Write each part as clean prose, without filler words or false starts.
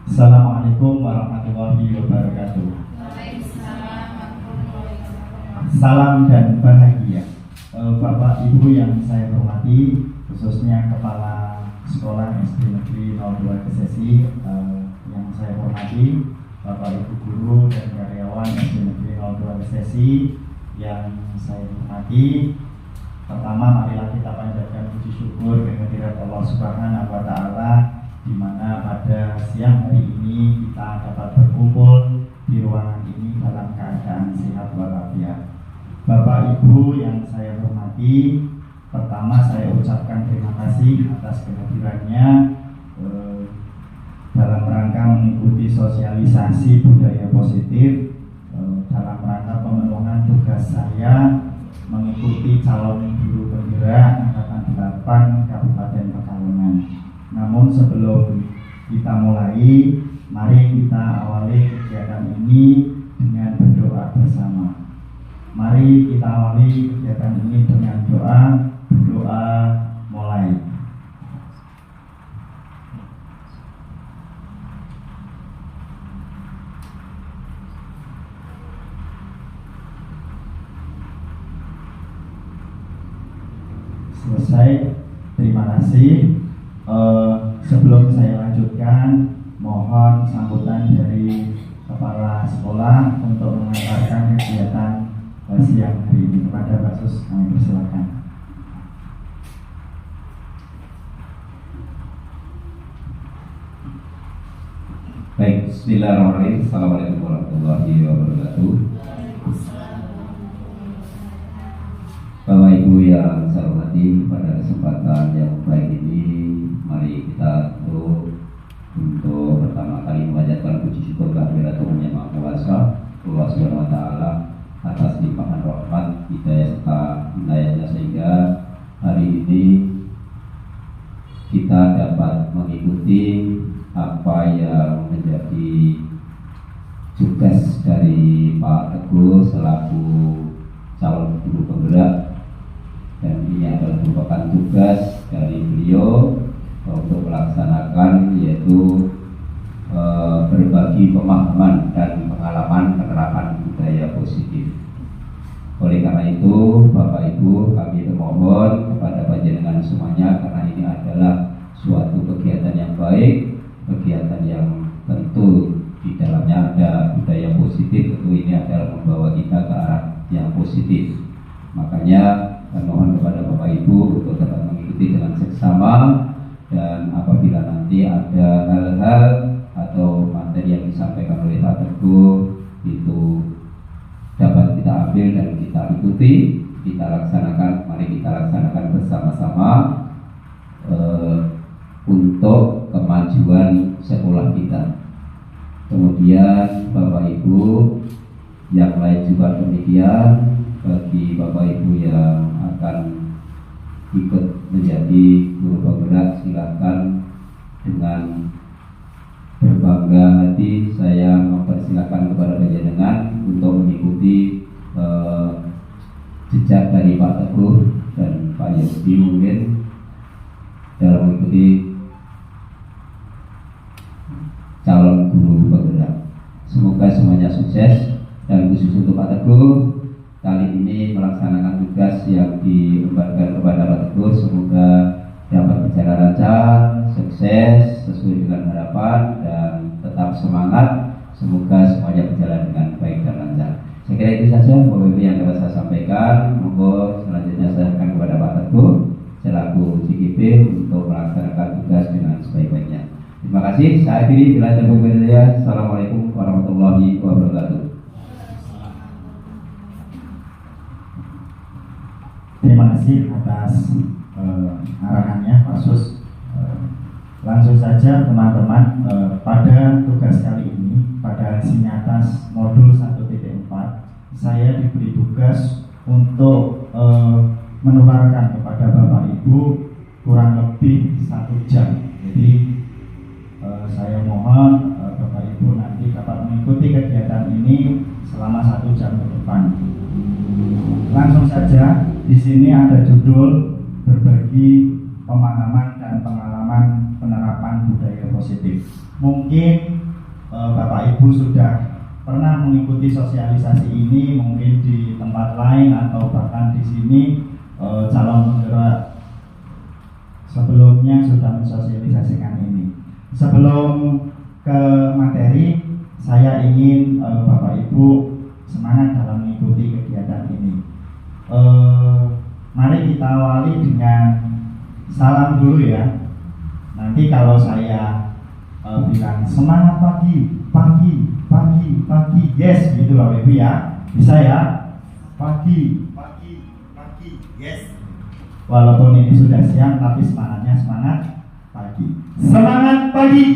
Assalamualaikum warahmatullahi wabarakatuh. Salam dan bahagia. Bapak Ibu yang saya hormati, khususnya Kepala Sekolah SD Negeri 02 Kesesi yang saya hormati, Bapak Ibu guru dan karyawan SD Negeri 02 Kesesi yang saya hormati. Pertama, marilah kita panjatkan puji syukur kehadirat Allah Subhanahu wa Ta'ala, di mana pada siang hari ini kita dapat berkumpul di ruangan ini dalam keadaan sehat walafiat. Bapak Ibu yang saya hormati, pertama saya ucapkan terima kasih atas kehadirannya dalam rangka mengikuti sosialisasi budaya positif dalam rangka pemenuhan tugas saya mengikuti calon guru penggerak angkatan 8 Kabupaten Pekalongan. Namun sebelum kita mulai, mari kita awali kegiatan ini dengan berdoa bersama. Mari kita awali kegiatan ini dengan doa. Berdoa mulai. Selesai. Terima kasih. Sebelum saya lanjutkan, mohon sambutan dari Kepala Sekolah untuk mengantarkan kegiatan siang hari ini. Kepada Pak Sus, kami persilakan. Baik, bismillahirrahmanirrahim. Assalamualaikum warahmatullahi wabarakatuh. Bapak Ibu yang saya hormati, pada kesempatan yang baik ini, mari kita untuk pertama kali memanjatkan puji syukur kehadirat Tuhan Yang Maha Kuasa, Allah Subhanahu wa Ta'ala, atas limpahan rahmat, hidayah serta inayahnya, sehingga hari ini kita dapat mengikuti apa yang menjadi tugas dari Pak Teguh selaku calon guru penggerak. Dan ini adalah merupakan tugas dari beliau untuk melaksanakan, yaitu berbagi pemahaman dan pengalaman penerapan budaya positif. Oleh karena itu, Bapak Ibu, kami memohon kepada panjenengan semuanya, karena ini adalah suatu kegiatan yang baik, kegiatan yang tentu di dalamnya ada budaya positif, tentu ini adalah membawa kita ke arah yang positif. Makanya mohon kepada Bapak Ibu untuk dapat mengikuti dengan seksama, dan apabila nanti ada hal-hal atau materi yang disampaikan oleh Pak Teguh itu dapat kita ambil dan kita ikuti, kita laksanakan. Mari kita laksanakan bersama-sama untuk kemajuan sekolah kita. Kemudian Bapak Ibu yang lain juga demikian. Bagi Bapak Ibu yang akan ikut menjadi guru penggerak, silakan dengan berbangga hati saya mempersilakan kepada panjenengan untuk mengikuti jejak dari Pak Teguh dan Pak Yudi mungkin dalam mengikuti calon guru penggerak. Semoga semuanya sukses, dan khusus untuk Pak Teguh kali ini melaksanakan tugas yang diembankan kepada Pak Teguh, semoga dapat berjalan lancar, sukses sesuai dengan harapan, dan tetap semangat. Semoga semuanya berjalan dengan baik dan lancar. Saya kira itu saja Bapak Ibu yang dapat saya sampaikan. Monggo selanjutnya saya akan kepada Pak Teguh selaku CGP untuk melaksanakan tugas dengan sebaik-baiknya. Terima kasih. Saya akhiri bila ada berikutnya. Assalamualaikum warahmatullahi wabarakatuh. Terima kasih atas arahannya Pak Sus. Langsung saja teman-teman, pada tugas kali ini, pada Sinyatas modul 1.4, saya diberi tugas untuk menularkan kepada Bapak Ibu kurang lebih 1 jam. Jadi saya mohon Bapak Ibu nanti dapat mengikuti kegiatan ini selama 1 jam ke depan. Langsung saja, di sini ada judul berbagi pemahaman dan pengalaman penerapan budaya positif. Mungkin Bapak Ibu sudah pernah mengikuti sosialisasi ini mungkin di tempat lain atau bahkan di sini calon penggerak sebelumnya sudah mensosialisasikan ini. Sebelum ke materi, saya ingin Bapak Ibu semangat dalam mengikuti kegiatan ini. Mari kita awali dengan salam dulu ya. Nanti kalau saya bilang semangat pagi, pagi, pagi, pagi, yes gitu Bapak Ibu ya. Bisa ya? Pagi, pagi, pagi, yes. Walaupun ini sudah siang, tapi semangatnya semangat pagi. Semangat pagi.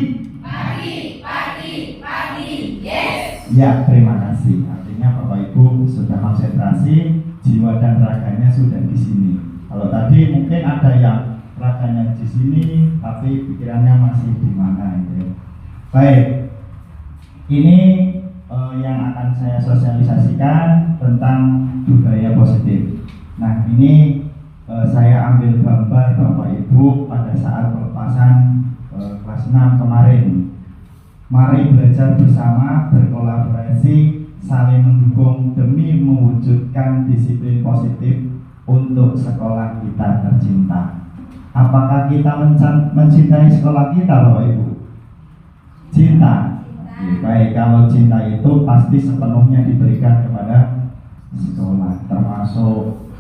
Pagi, pagi, pagi, yes. Ya, terima kasih. Artinya Bapak Ibu sudah konsentrasi, jiwa dan raganya sudah di sini. Kalau tadi mungkin ada yang raganya di sini, tapi pikirannya masih di mana gitu. Baik, ini yang akan saya sosialisasikan tentang budaya positif. Nah, ini saya ambil gambar Bapak Ibu pada saat pelepasan kelas 6 kemarin. Mari belajar bersama, berkolaborasi, saling mendukung demi mewujudkan disiplin positif untuk sekolah kita tercinta. Apakah kita mencintai sekolah kita Bapak Ibu? Cinta. Baik, kalau cinta itu pasti sepenuhnya diberikan kepada sekolah, termasuk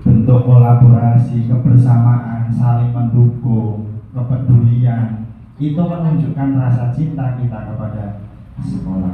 bentuk kolaborasi, kebersamaan, saling mendukung, kepedulian. Itu menunjukkan rasa cinta kita kepada sekolah.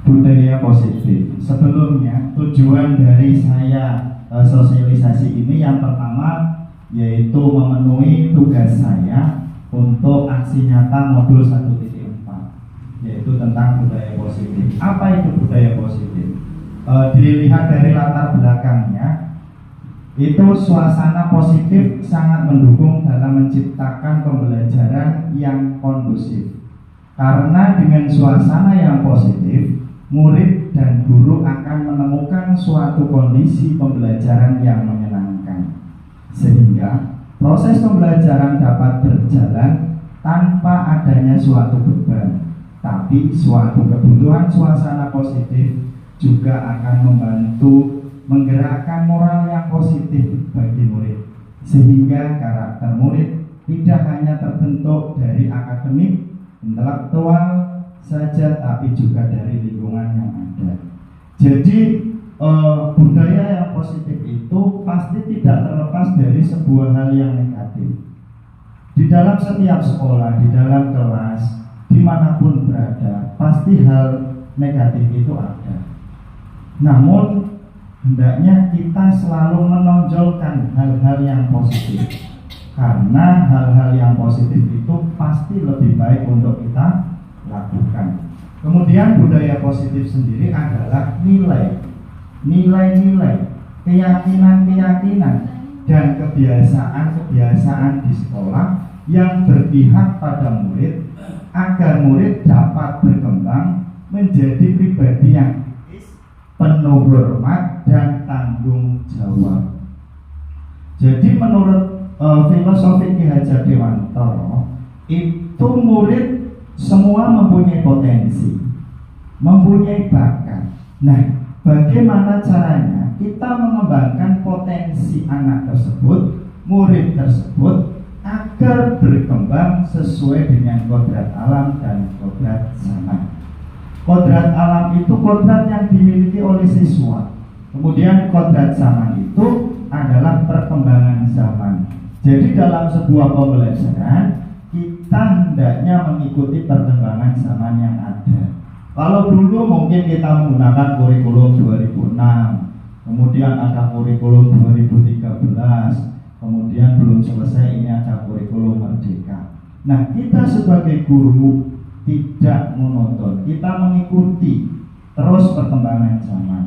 Budaya positif. Sebelumnya tujuan dari saya sosialisasi ini yang pertama yaitu memenuhi tugas saya untuk aksi nyata modul 1.4, yaitu tentang budaya positif. Apa itu budaya positif? Dilihat dari latar belakangnya, itu suasana positif sangat mendukung dalam menciptakan pembelajaran yang kondusif. Karena dengan suasana yang positif, murid dan guru akan menemukan suatu kondisi pembelajaran yang menyenangkan, sehingga proses pembelajaran dapat berjalan tanpa adanya suatu beban. Tapi suatu kebutuhan suasana positif juga akan membantu menggerakkan moral yang positif bagi murid, sehingga karakter murid tidak hanya terbentuk dari akademik, intelektual saja, tapi juga dari lingkungan yang ada. Jadi budaya yang positif itu pasti tidak terlepas dari sebuah hal yang negatif. Di dalam setiap sekolah, di dalam kelas, dimanapun berada, pasti hal negatif itu ada. Namun hendaknya kita selalu menonjolkan hal-hal yang positif, karena hal-hal yang positif itu pasti lebih baik untuk kita lakukan. Kemudian budaya positif sendiri adalah nilai-nilai, keyakinan-keyakinan dan kebiasaan-kebiasaan di sekolah yang berpihak pada murid agar murid dapat berkembang menjadi pribadi yang penuh hormat dan tanggung jawab. Jadi menurut filosofi Ki Hajar Dewantara, itu murid semua mempunyai potensi, mempunyai bakat. Nah, bagaimana caranya kita mengembangkan potensi anak tersebut, murid tersebut, agar berkembang sesuai dengan kodrat alam dan kodrat zaman. Kodrat alam itu kodrat yang dimiliki oleh siswa. Kemudian kodrat zaman itu adalah perkembangan zaman. Jadi dalam sebuah pembelajaran kita hendaknya mengikuti perkembangan zaman yang ada. Kalau dulu mungkin kita menggunakan kurikulum 2006, kemudian ada kurikulum 2013, kemudian belum selesai ini ada kurikulum merdeka. Nah, kita sebagai guru tidak monoton, kita mengikuti terus perkembangan zaman.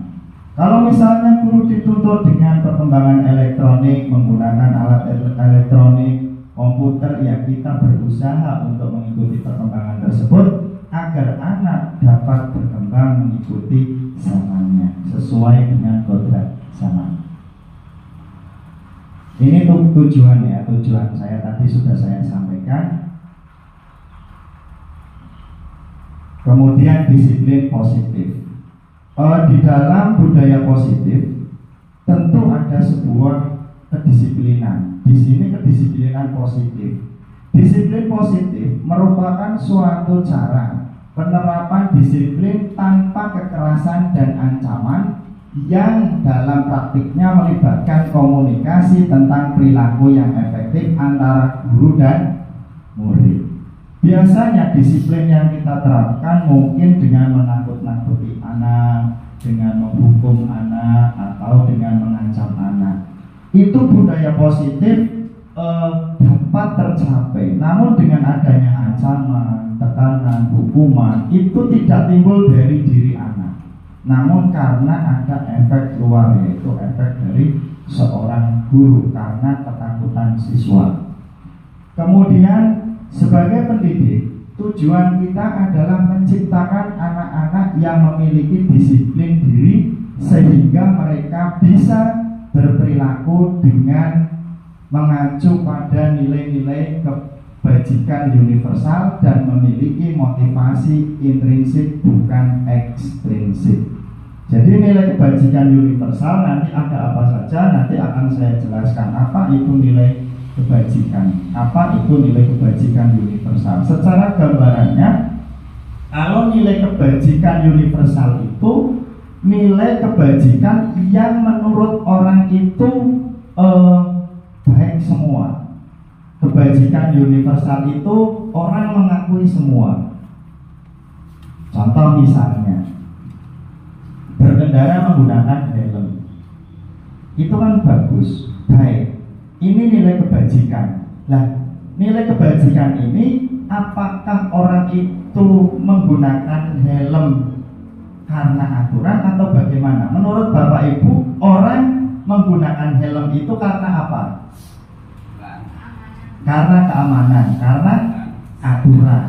Kalau misalnya guru dituntut dengan perkembangan elektronik, menggunakan alat elektronik, komputer, ya kita berusaha untuk mengikuti perkembangan tersebut agar anak dapat berkembang mengikuti zamannya sesuai dengan kodrat zaman. Ini tujuan ya, tujuan saya tadi sudah saya sampaikan. Kemudian disiplin positif. Di dalam budaya positif tentu ada sebuah kedisiplinan. Di sini kedisiplinan positif. Disiplin positif merupakan suatu cara penerapan disiplin tanpa kekerasan dan ancaman yang dalam praktiknya melibatkan komunikasi tentang perilaku yang efektif antara guru dan murid. Biasanya disiplin yang kita terapkan mungkin dengan menakut-nakuti anak, dengan menghukum anak, atau dengan mengancam anak. Itu budaya positif dapat tercapai. Namun dengan adanya ancaman, tekanan, hukuman, itu tidak timbul dari diri anak. Namun karena ada efek luar, yaitu efek dari seorang guru karena ketakutan siswa. Kemudian sebagai pendidik, tujuan kita adalah menciptakan anak-anak yang memiliki disiplin diri sehingga mereka bisa berperilaku dengan mengacu pada nilai-nilai kebajikan universal dan memiliki motivasi intrinsik bukan ekstrinsik. Jadi nilai kebajikan universal nanti ada apa saja, nanti akan saya jelaskan apa itu nilai kebajikan, apa itu nilai kebajikan universal. Secara gambarannya, kalau nilai kebajikan universal itu nilai kebajikan yang menurut orang itu baik semua. Kebajikan universal itu orang mengakui semua. Contoh misalnya, berkendara menggunakan helm, itu kan bagus, baik. Ini nilai kebajikan. Nah, nilai kebajikan ini apakah orang itu menggunakan helm karena aturan atau bagaimana? Menurut Bapak Ibu, orang menggunakan helm itu karena apa? Karena keamanan, karena aturan,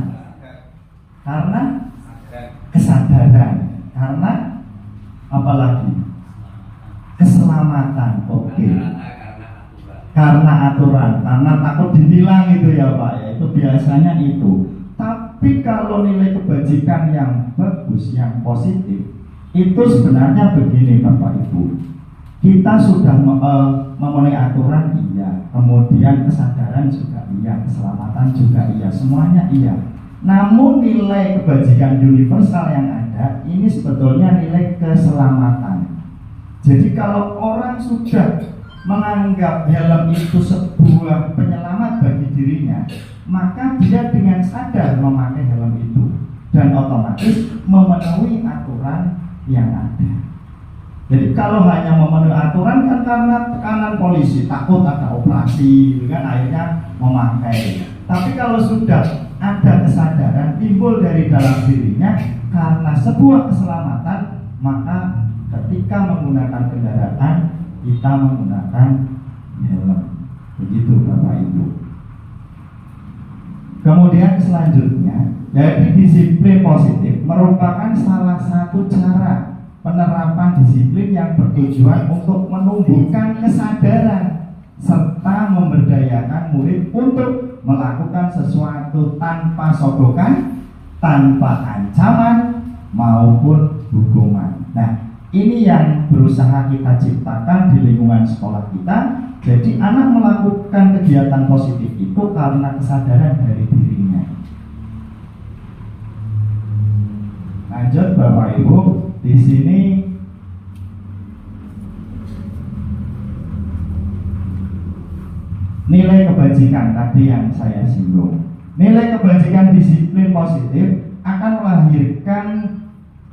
karena kesadaran, karena apa lagi? Keselamatan. Oke. Karena aturan, karena takut ditilang itu ya Pak ya, itu biasanya itu. Tapi kalau nilai kebajikan yang bagus, yang positif, itu sebenarnya begini Bapak Ibu. Kita sudah memenuhi aturan iya, kemudian kesadaran juga iya, keselamatan juga iya, semuanya iya. Namun nilai kebajikan universal yang ada ini sebetulnya nilai keselamatan. Jadi kalau orang sudah menganggap helm itu sebuah penyelamat bagi dirinya, maka dia dengan sadar memakai helm itu dan otomatis memenuhi aturan yang ada. Jadi kalau hanya memenuhi aturan kan karena tekanan polisi, takut ada operasi, kan akhirnya memakai. Tapi kalau sudah ada kesadaran timbul dari dalam dirinya karena sebuah keselamatan, maka ketika menggunakan kendaraan kita menggunakan helm. Begitu Bapak Ibu. Kemudian selanjutnya, jadi disiplin positif merupakan salah satu cara penerapan disiplin yang bertujuan untuk menumbuhkan kesadaran serta memberdayakan murid untuk melakukan sesuatu tanpa sogokan, tanpa ancaman maupun hukuman. Nah, ini yang berusaha kita ciptakan di lingkungan sekolah kita. Jadi anak melakukan kegiatan positif itu karena kesadaran dari dirinya. Lanjut Bapak Ibu, di sini nilai kebajikan tadi yang saya singgung. Nilai kebajikan disiplin positif akan melahirkan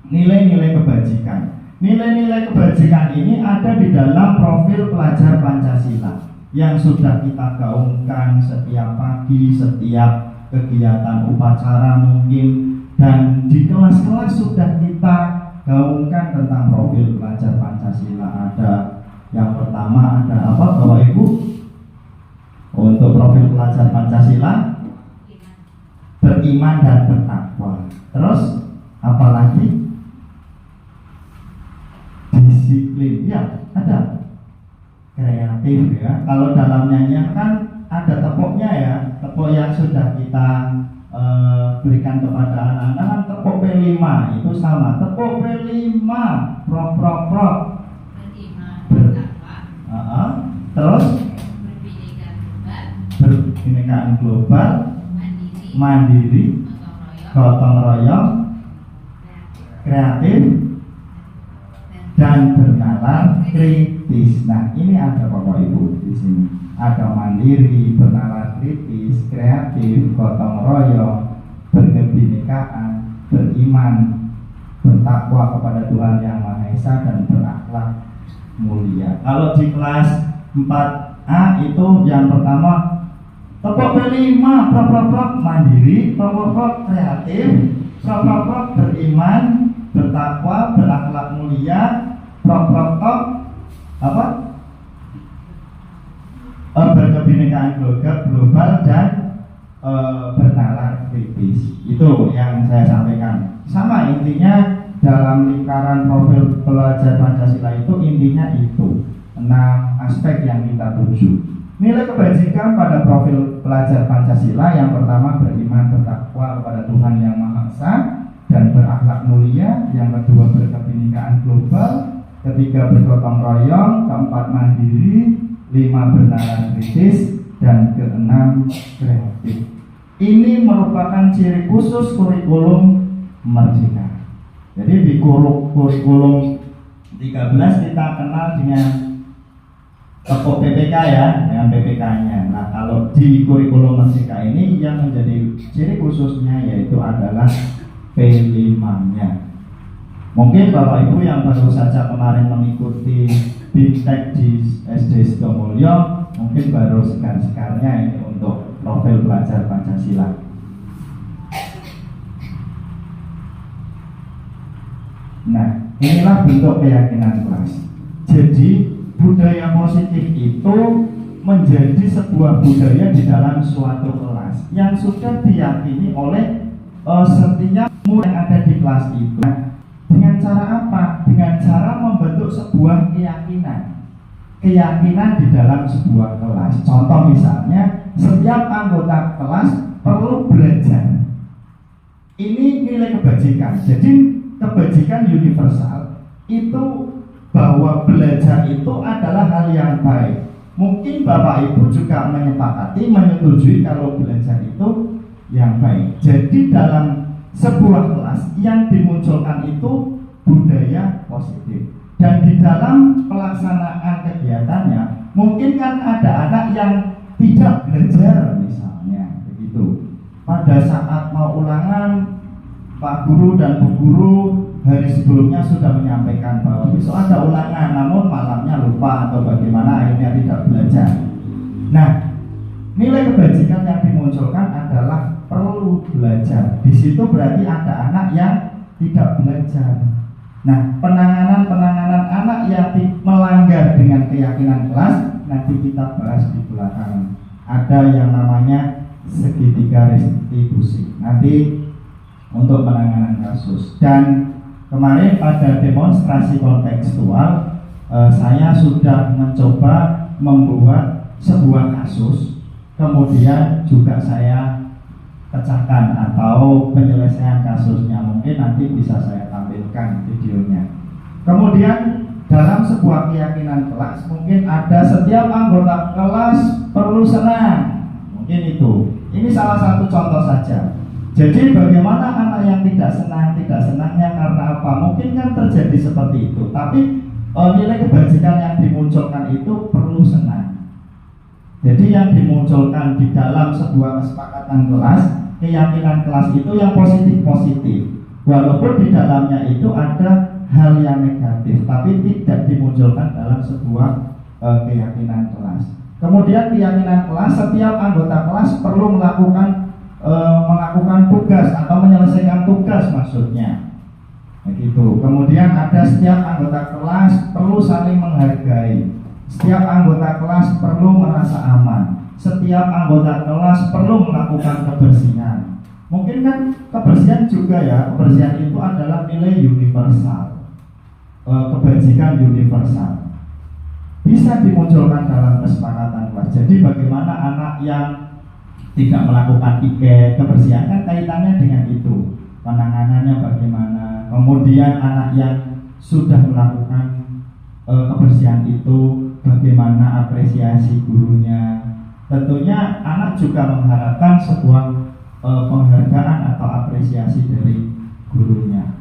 nilai-nilai kebajikan. Nilai-nilai kebajikan ini ada di dalam profil pelajar Pancasila yang sudah kita gaungkan setiap pagi, setiap kegiatan upacara mungkin, dan di kelas-kelas sudah kita gaungkan tentang profil pelajar Pancasila. Ada yang pertama ada apa Bapak Ibu? Untuk profil pelajar Pancasila, beriman dan bertakwa. Terus apalagi? Disiplin, ya ada. kreatif ya. Kalau dalam nyanyian kan ada tepuknya ya, tepuk yang sudah kita berikan kepada anak-anak kan tepuk P5 itu sama, tepuk P5 prok prok prok terus berkebinekaan global, mandiri, gotong royong, kreatif, dan bernalar kritis. Nah, ini ada Bapak Ibu di sini. Ada mandiri, bernalar kritis, kreatif, gotong royong, berkebinekaan, beriman, bertakwa kepada Tuhan Yang Maha Esa, dan berakhlak mulia. Kalau di kelas 4A itu yang pertama tepuk P5, prok mandiri, prok kreatif, prok beriman, bertakwa, berakhlak mulia, prok apa? Berkebinekaan global dan bernalar kritis. Itu yang saya sampaikan. Sama intinya dalam lingkaran profil pelajar Pancasila itu intinya itu 6 aspek yang kita tuju. Nilai kebajikan pada profil pelajar Pancasila yang pertama beriman bertakwa kepada Tuhan Yang Maha Esa dan berakhlak mulia, yang kedua berkebinekaan global, ketiga bergotong royong, keempat mandiri, 5 bernalar kritis, dan keenam kreatif. Ini merupakan ciri khusus kurikulum Merdeka. Jadi di kurikulum 13 kita kenal dengan tepuk PPK ya, dengan PPK-nya. Nah, kalau di kurikulum Merdeka ini yang menjadi ciri khususnya yaitu adalah P5-nya. Mungkin Bapak Ibu yang baru saja kemarin mengikuti BIMTEK di SD Sidomulyo mungkin baru sekarnya ini untuk profil pelajar Pancasila. Nah, inilah bentuk keyakinan kelas. Jadi budaya positif itu menjadi sebuah budaya di dalam suatu kelas yang sudah diyakini oleh setiap murid yang ada di kelas itu. Dengan cara apa? Dengan cara membentuk sebuah keyakinan di dalam sebuah kelas. Contoh misalnya, setiap anggota kelas perlu belajar. Ini nilai kebajikan. Jadi kebajikan universal itu bahwa belajar itu adalah hal yang baik. Mungkin Bapak Ibu juga menyetujui kalau belajar itu yang baik. Jadi dalam sebuah kelas yang dimunculkan itu budaya positif. Dan di dalam pelaksanaan kegiatannya mungkin kan ada anak yang tidak belajar misalnya begitu. Pada saat mau ulangan, Pak Guru dan Bu Guru hari sebelumnya sudah menyampaikan bahwa besok ada ulangan, namun malamnya lupa atau bagaimana akhirnya tidak belajar. Nah, nilai kebajikan yang dimunculkan adalah perlu belajar. Di situ berarti ada anak yang tidak belajar. Nah, penanganan anak yang melanggar dengan keyakinan kelas nanti kita bahas di belakang. Ada yang namanya segitiga restitusi. Nanti untuk penanganan kasus. Dan kemarin pada demonstrasi kontekstual saya sudah mencoba membuat sebuah kasus, kemudian juga saya pecahkan atau penyelesaian kasusnya. Mungkin nanti bisa saya tampilkan videonya. Kemudian dalam sebuah keyakinan kelas mungkin ada setiap anggota kelas perlu senang. Mungkin itu. Ini salah satu contoh saja. Jadi bagaimana anak yang tidak senangnya karena apa? Mungkin kan terjadi seperti itu. Tapi nilai kebajikan yang dimunculkan itu perlu senang. Jadi yang dimunculkan di dalam sebuah kesepakatan kelas, keyakinan kelas itu yang positif-positif. Walaupun di dalamnya itu ada hal yang negatif, tapi tidak dimunculkan dalam sebuah keyakinan kelas. Kemudian keyakinan kelas, setiap anggota kelas perlu melakukan tugas atau menyelesaikan tugas maksudnya. Begitu. Kemudian ada setiap anggota kelas perlu saling menghargai. Setiap anggota kelas perlu merasa aman. Setiap anggota kelas perlu melakukan kebersihan. Mungkin kan kebersihan juga ya, kebersihan itu adalah nilai universal, kebajikan universal. bisa dimunculkan dalam kesepakatan kelas. Jadi bagaimana anak yang tidak melakukan tiket kebersihan kan kaitannya dengan itu, penanganannya bagaimana. Kemudian anak yang sudah melakukan kebersihan itu bagaimana apresiasi gurunya. Tentunya anak juga mengharapkan sebuah penghargaan atau apresiasi dari gurunya.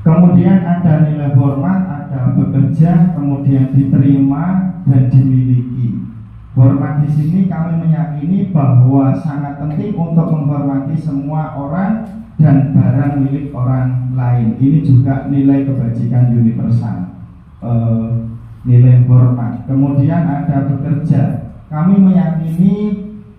Kemudian ada nilai hormat, ada bekerja, kemudian diterima dan dimiliki. Hormat di sini kami meyakini bahwa sangat penting untuk menghormati semua orang dan barang milik orang lain. Ini juga nilai kebajikan universal, nilai hormat. Kemudian ada bekerja. Kami meyakini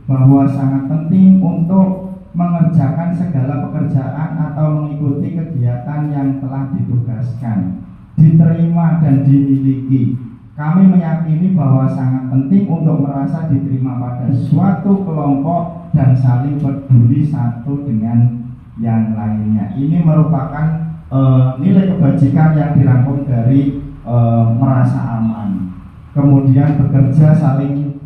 bahwa sangat penting untuk mengerjakan segala pekerjaan atau mengikuti kegiatan yang telah ditugaskan, diterima dan dimiliki. Kami meyakini bahwa sangat penting untuk merasa diterima pada suatu kelompok dan saling peduli satu dengan yang lainnya. Ini merupakan nilai kebajikan yang dirangkum dari merasa aman. Kemudian bekerja, saling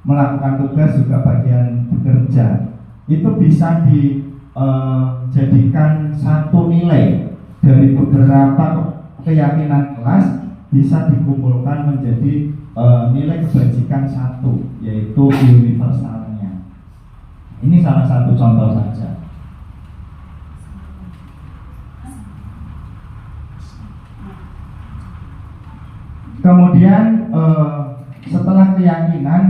melakukan tugas juga bagian bekerja. Itu bisa dijadikan satu nilai dari beberapa keyakinan kelas, bisa dikumpulkan menjadi nilai kebajikan satu, yaitu universalnya. Ini salah satu contoh saja. Kemudian setelah keyakinan,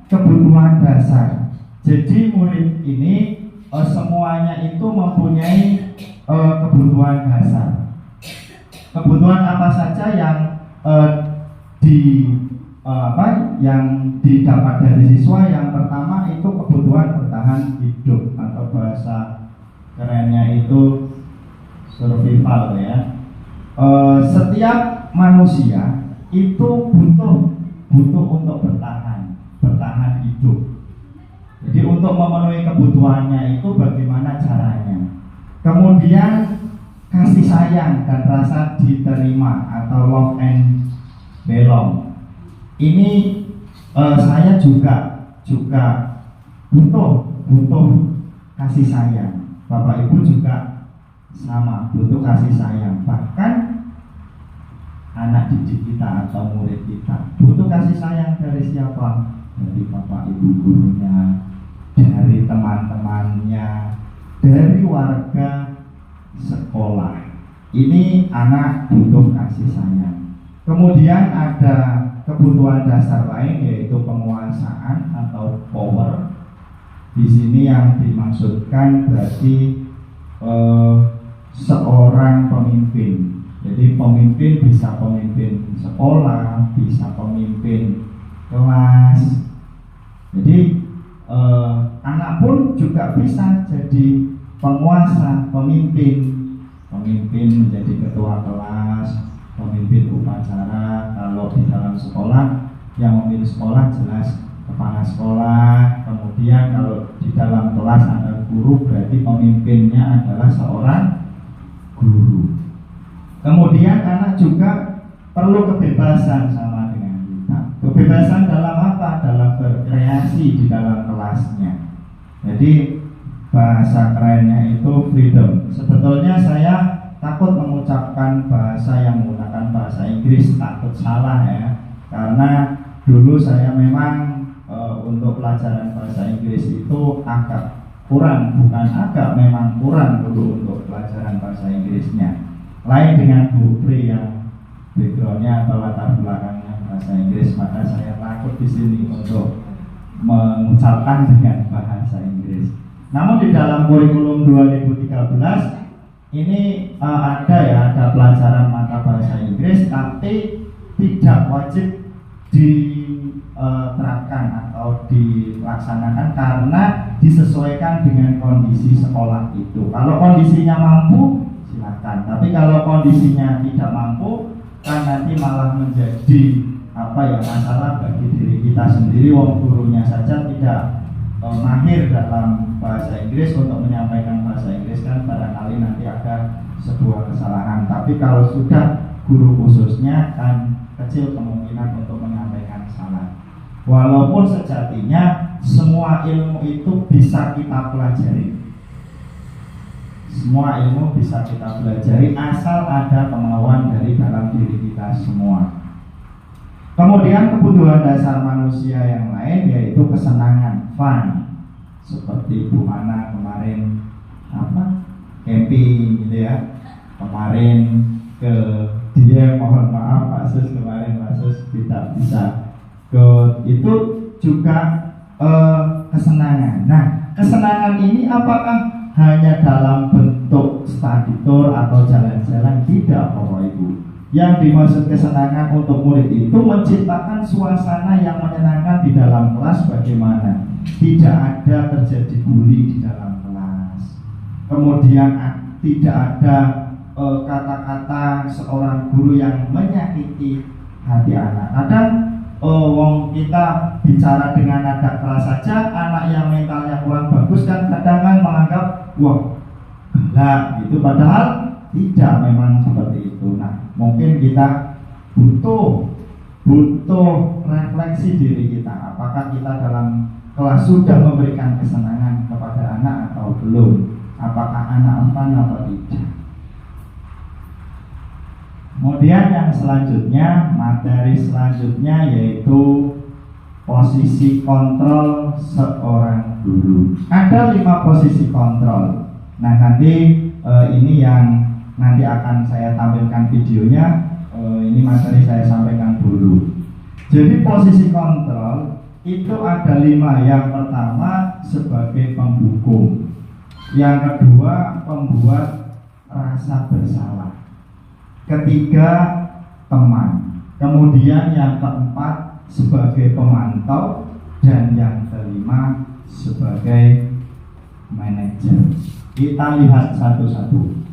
kebutuhan dasar. Jadi murid ini semuanya itu mempunyai kebutuhan dasar. Kebutuhan apa saja yang yang didapat dari siswa? Yang pertama itu kebutuhan bertahan hidup, atau bahasa kerennya itu survival ya. Setiap manusia itu butuh untuk bertahan hidup. Jadi untuk memenuhi kebutuhannya itu bagaimana caranya? Kemudian kasih sayang dan rasa diterima atau love and belong. Ini saya juga butuh kasih sayang. Bapak Ibu juga sama, butuh kasih sayang. Bahkan anak didik kita atau murid kita butuh kasih sayang dari siapa? Dari Bapak Ibu gurunya, dari teman-temannya, dari warga sekolah. Ini anak butuh kasih sayang. Kemudian ada kebutuhan dasar lain, yaitu penguasaan atau power. Di sini yang dimaksudkan berarti seorang pemimpin. Jadi pemimpin bisa pemimpin sekolah, bisa pemimpin kelas. Jadi anak pun juga bisa jadi penguasa, pemimpin menjadi ketua kelas, pemimpin upacara. Kalau di dalam sekolah, yang memimpin sekolah jelas kepala sekolah. Kemudian kalau di dalam kelas ada guru, berarti pemimpinnya adalah seorang guru. Kemudian anak juga perlu kebebasan sama dengan kita. Kebebasan dalam apa? Dalam berkreasi di dalam kelasnya. Jadi bahasa kerennya itu freedom. Sebetulnya saya takut mengucapkan bahasa yang menggunakan bahasa Inggris, takut salah ya. Karena dulu saya memang untuk pelajaran bahasa Inggris itu agak kurang, memang kurang dulu untuk pelajaran bahasa Inggrisnya. Lain dengan Bu Pri yang backgroundnya atau latar belakangnya bahasa Inggris, maka saya takut di sini untuk mengucapkan dengan bahasa Inggris. Namun di dalam kurikulum 2013 ini ada pelajaran mata bahasa Inggris, tapi tidak wajib diterapkan atau dilaksanakan karena disesuaikan dengan kondisi sekolah itu. Kalau kondisinya mampu, silakan. Tapi kalau kondisinya tidak mampu, kan nanti malah menjadi masalah bagi diri kita sendiri. Wong gurunya saja tidak mahir dalam bahasa Inggris, untuk menyampaikan bahasa Inggris kan barangkali nanti ada sebuah kesalahan. Tapi kalau sudah guru khususnya kan kecil kemungkinan untuk menyampaikan salah. Walaupun sejatinya semua ilmu itu bisa kita pelajari. Semua ilmu bisa kita pelajari asal ada kemauan dari dalam diri kita semua. Kemudian kebutuhan dasar manusia yang lain yaitu kesenangan, fun. Seperti Bu Hana kemarin camping gitu ya. Kemarin ke dia, mohon maaf Pak Sus, kemarin Pak Sus tidak bisa itu juga kesenangan. Nah, kesenangan ini apakah hanya dalam bentuk study tour atau jalan-jalan? Tidak, Bapak Ibu. Yang dimaksud kesenangan untuk murid itu menciptakan suasana yang menyenangkan di dalam kelas. Bagaimana? Tidak ada terjadi bully di dalam kelas. Kemudian tidak ada kata-kata seorang guru yang menyakiti hati anak. Kadang kita bicara dengan nada keras saja, anak yang mentalnya kurang bagus kan kadang kan menganggap wah galak gitu, padahal tidak, memang seperti itu. Nah, mungkin kita butuh refleksi diri kita, apakah kita dalam kelas sudah memberikan kesenangan kepada anak atau belum, apakah anak fun atau tidak. Kemudian yang selanjutnya, materi selanjutnya yaitu posisi kontrol seorang guru. Ada 5 posisi kontrol. Nah, nanti ini yang nanti akan saya tampilkan videonya. Ini materi saya sampaikan dulu. Jadi posisi kontrol itu ada 5. Yang pertama sebagai penghukum, yang kedua pembuat rasa bersalah, ketiga teman, kemudian yang keempat sebagai pemantau, dan yang kelima sebagai manajer. Kita lihat satu-satu.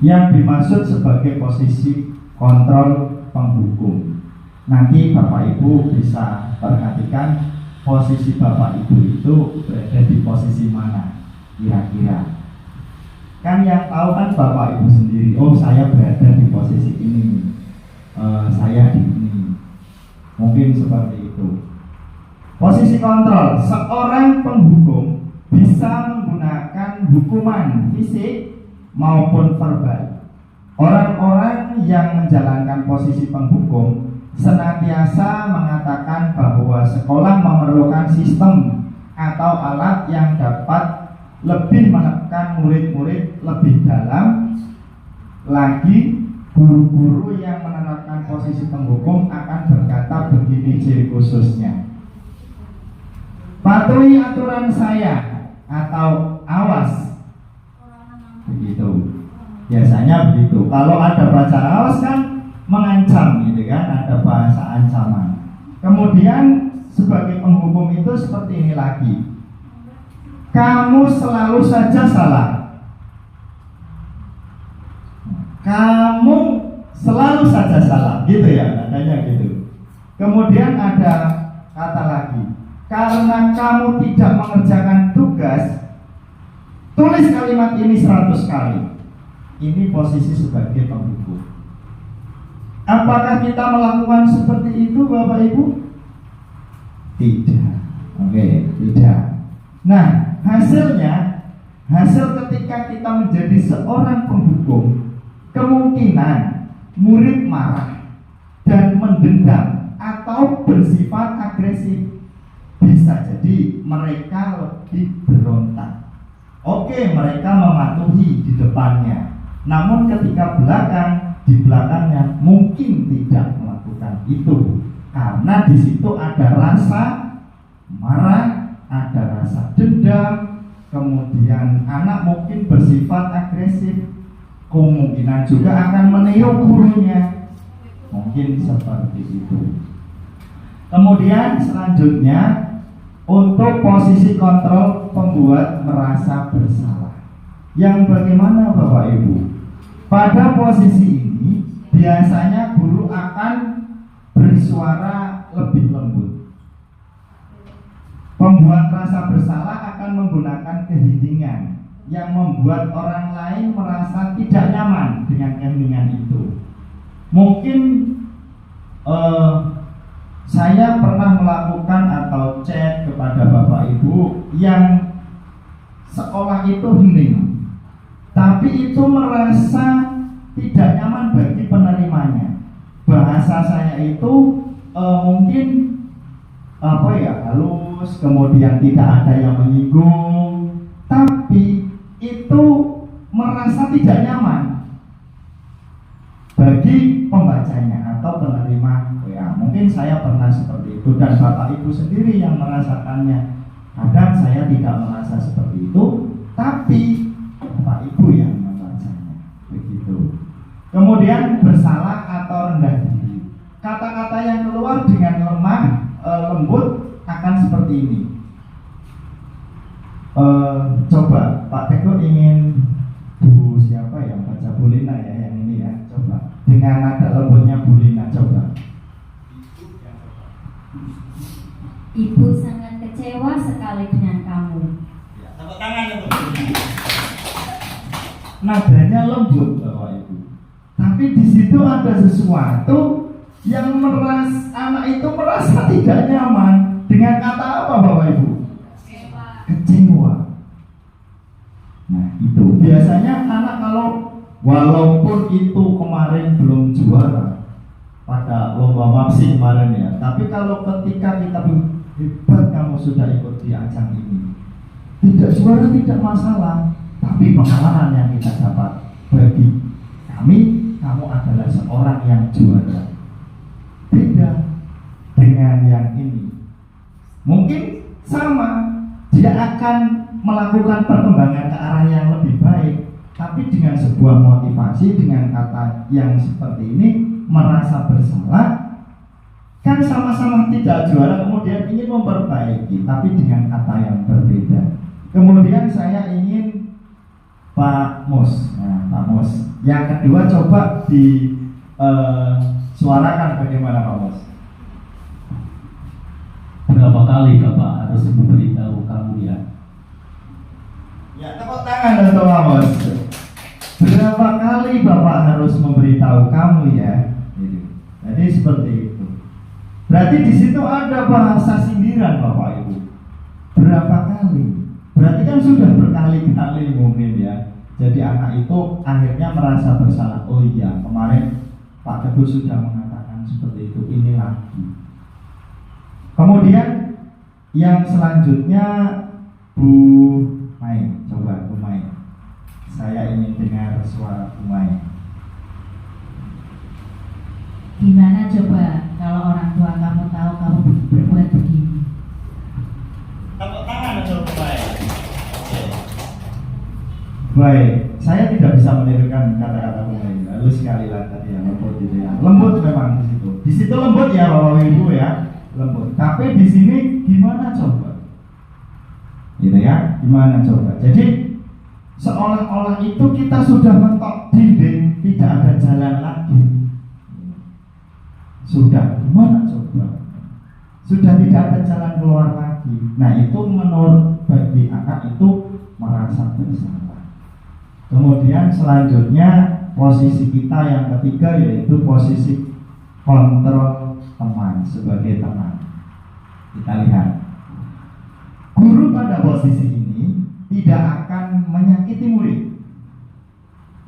Yang dimaksud sebagai posisi kontrol penghukum, nanti Bapak Ibu bisa perhatikan posisi Bapak Ibu itu berada di posisi mana kira-kira. Kan yang tahu kan Bapak Ibu sendiri. Oh, saya berada di posisi ini, saya di ini. Mungkin seperti itu. Posisi kontrol, seorang penghukum bisa menggunakan hukuman fisik maupun verbal. Orang-orang yang menjalankan posisi penghukum senantiasa mengatakan bahwa sekolah memerlukan sistem atau alat yang dapat lebih menekan murid-murid lebih dalam lagi. Guru-guru yang menerapkan posisi penghukum akan berkata begini ciri khususnya: patuhi aturan saya atau awas. Begitu. Biasanya begitu. Kalau ada bahasa awas kan mengancam gitu kan, ada bahasa ancaman. Kemudian sebagai penghukum itu seperti ini lagi: kamu selalu saja salah. Kamu selalu saja salah, gitu ya, adanya gitu. Kemudian ada kata lagi: karena kamu tidak mengerjakan tugas, tulis kalimat ini 100 kali. Ini posisi sebagai penghukum. Apakah kita melakukan seperti itu, Bapak Ibu? Tidak. Oke, tidak. Nah, hasil ketika kita menjadi seorang penghukum, kemungkinan murid marah dan mendendam atau bersifat agresif. Bisa jadi mereka lebih berontak. Oke, mereka mematuhi di depannya, namun ketika di belakangnya mungkin tidak melakukan itu, karena di situ ada rasa marah, ada rasa dendam. Kemudian anak mungkin bersifat agresif, kemungkinan juga akan meniru gurunya, mungkin seperti itu. Kemudian selanjutnya untuk posisi kontrol pembuat merasa bersalah. Yang bagaimana Bapak Ibu? Pada posisi ini biasanya guru akan bersuara lebih lembut. Pembuat rasa bersalah akan menggunakan keheningan, yang membuat orang lain merasa tidak nyaman dengan keheningan itu. Mungkin saya pernah melakukan atau chat kepada Bapak Ibu yang seolah itu hening, tapi itu merasa tidak nyaman bagi penerimanya. Bahasa saya itu mungkin halus, kemudian tidak ada yang menyinggung, tapi itu merasa tidak nyaman bagi pembacanya atau penerima WA. Mungkin saya pernah seperti itu dan Bapak Ibu sendiri yang merasakannya. Kadang saya tidak merasa seperti itu, tapi Bapak Ibu yang membacanya. Begitu. Kemudian bersalah atau rendah diri. Kata-kata yang keluar dengan lemah, lembut akan seperti ini. Coba Pak Teguh ingin Bu siapa yang baca Bu Lina ya, yang ini ya, coba dengan nada lembutnya Bu Lina, coba. Ibu sangat kecewa sekali dengan kamu. Ya, tepuk tangan ya, nadanya lembut Bapak Ibu, tapi di situ ada sesuatu yang anak itu merasa tidak nyaman dengan kata apa Bapak Ibu? Kecewa. Nah itu biasanya anak kalau walaupun itu kemarin belum juara pada lomba MAPSI kemarin ya, tapi kalau ketika kita hebat kamu sudah ikut di ajang ini, tidak juara tidak masalah, tapi pengalaman yang kita dapat bagi kami, kamu adalah seorang yang juara. Beda dengan yang ini. Mungkin sama, dia akan melakukan perkembangan ke arah yang lebih baik, tapi dengan sebuah motivasi, dengan kata yang seperti ini, merasa bersalah, kan sama-sama tidak juara, kemudian ingin memperbaiki, tapi dengan kata yang berbeda. Kemudian saya ingin Pak Mus, nah, Pak Mus. Yang kedua coba disuarakan bagaimana Pak Mus. Berapa kali Bapak harus memberitahu kamu ya? Ya, tepuk tangan untuk Pak Mus. Berapa kali Bapak harus memberitahu kamu ya? Jadi seperti itu. Berarti di situ ada bahasa sindiran Bapak Ibu. Berapa kali? Berarti kan sudah berkali-kali mungkin ya. Jadi anak itu akhirnya merasa bersalah. Oh iya, kemarin Pak Teguh sudah mengatakan seperti itu, ini lagi. Kemudian yang selanjutnya Bu Mai, coba Bu Mai. Saya ingin dengar suara Bu Mai. Gimana coba kalau orang tua kamu tahu kamu berbuat begini? Tepuk tangan untuk Bu Mai. Baik, saya tidak bisa menirukan kata-kata Bu Mai. Lalu sekali lagi tadi yang lembut gitu ya. Lembut memang di situ. Di situ lembut ya Bapak Ibu ya. Lembut. Tapi di sini gimana coba? Gitu ya. Gimana coba? Jadi seolah-olah itu kita sudah mentok dinding, tidak ada jalan lagi. Sudah, gimana coba? Sudah tidak ada jalan keluar lagi. Nah itu menurut bagi anak itu merasa bersalah. Kemudian selanjutnya posisi kita yang ketiga yaitu posisi kontrol teman sebagai teman. Kita lihat, guru pada posisi ini tidak akan menyakiti murid,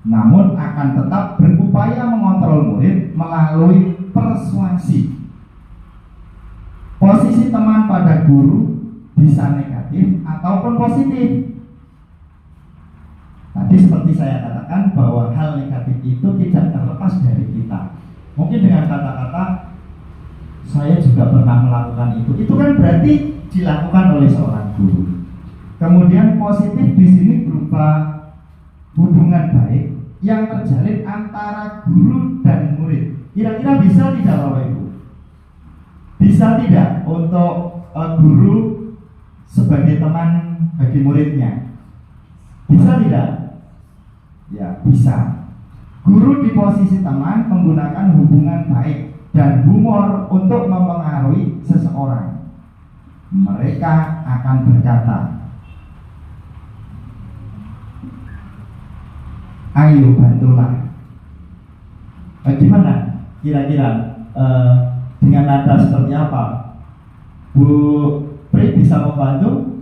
namun akan tetap berupaya mengontrol murid melalui persuasi. Posisi teman pada guru bisa negatif ataupun positif. Tadi seperti saya katakan bahwa hal negatif itu tidak terlepas dari kita. Mungkin dengan kata-kata saya juga pernah melakukan itu kan berarti dilakukan oleh seorang guru. Kemudian positif di sini berupa hubungan baik yang terjalin antara guru dan murid. Kira-kira bisa tidak Bapak Ibu? Bisa tidak untuk guru sebagai teman bagi muridnya? Bisa tidak? Ya, bisa. Guru di posisi teman menggunakan hubungan baik dan humor untuk mempengaruhi seseorang. Mereka akan berkata, Ayo bantulah. Gimana? Kira-kira dengan nada seperti apa? Bu Pri bisa membantu?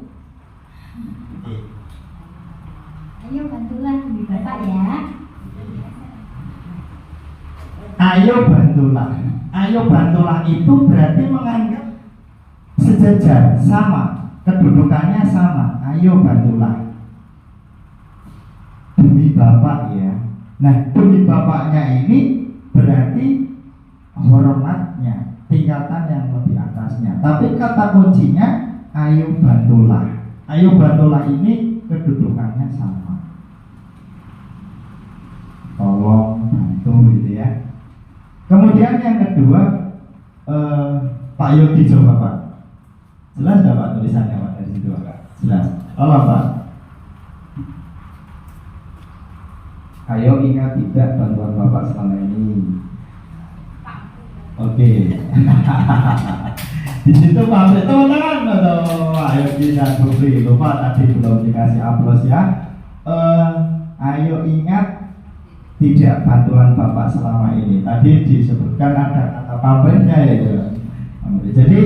Ayo bantulah Ibu Bapak ya. Ayo bantulah. Ayo bantulah itu berarti menganggap sejajar, sama, kedudukannya sama. Ayo bantulah. Demi Bapak ya. Nah, demi Bapaknya ini berarti hormatnya, tingkatan yang lebih atasnya. Tapi kata kuncinya ayo bantulah. Ayo bantulah ini kedudukannya sama. Tolong bantu gitu ya. Kemudian yang kedua, Pak Yogi coba Pak. Jelas nggak Pak tulisannya Pak dari situ Pak? Jelas. Tolong Pak. Ayo ingat tidak bantuan Bapak selama ini. Oke. Di situ pabrik teman-teman atau ayo kita beri lupa tadi belum dikasih aplaus ya. Ayo ingat tidak bantuan Bapak selama ini. Tadi disebutkan ada kata pabriknya ya. Jadi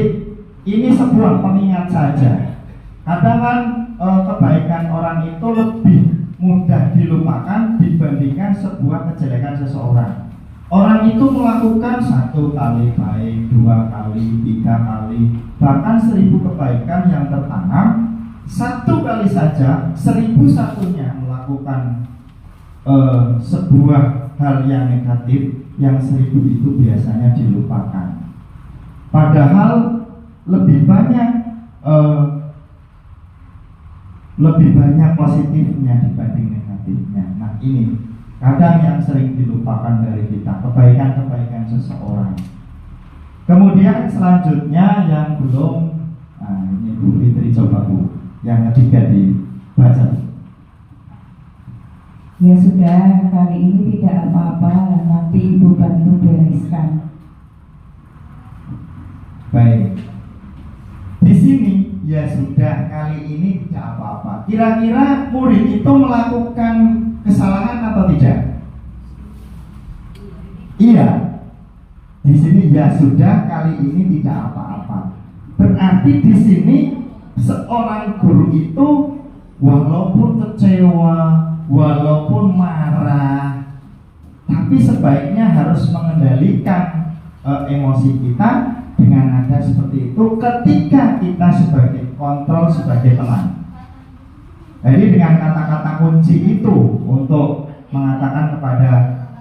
ini sebuah pengingat saja. Kadang kan kebaikan orang itu lebih mudah dilupakan dibandingkan sebuah kejelekan seseorang. Orang itu melakukan 1 kali baik, 2 kali, 3 kali, bahkan 1000 kebaikan yang tertanam. 1 kali saja, 1001-nya melakukan sebuah hal yang negatif, yang 1000 itu biasanya dilupakan. Padahal lebih banyak positifnya dibanding negatifnya. Nah ini kadang yang sering dilupakan dari kita, kebaikan-kebaikan seseorang. Kemudian selanjutnya yang belum, nah ini Bu Fitri coba Bu, yang ketiga dibaca. Ya sudah, kali ini tidak apa-apa, nanti Ibu bantu bereskan. Baik. Di sini ya sudah, kali ini tidak apa-apa. Kira-kira murid itu melakukan kesalahan atau tidak? Iya. Di sini ya sudah, kali ini tidak apa-apa. Berarti di sini seorang guru itu walaupun kecewa, walaupun marah, tapi sebaiknya harus mengendalikan emosi kita dengan nada seperti itu ketika kita sebagai kontrol, sebagai teman. Jadi dengan kata-kata kunci itu untuk mengatakan kepada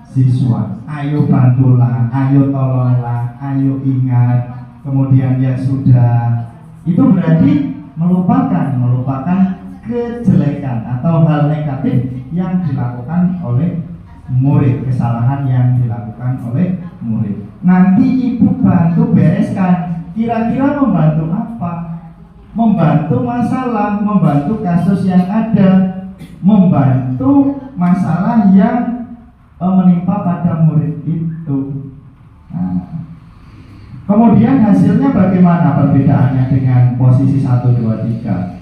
siswa, ayo bantulah, ayo tolonglah, ayo ingat, kemudian ya sudah, itu berarti melupakan kejelekan atau hal negatif yang dilakukan oleh murid, kesalahan yang dilakukan oleh murid. Nanti ibu bantu bereskan. Kira-kira membantu apa? Membantu masalah, membantu kasus yang ada, membantu masalah yang menimpa pada murid itu. Nah, kemudian hasilnya bagaimana perbedaannya dengan posisi 1, 2, 3?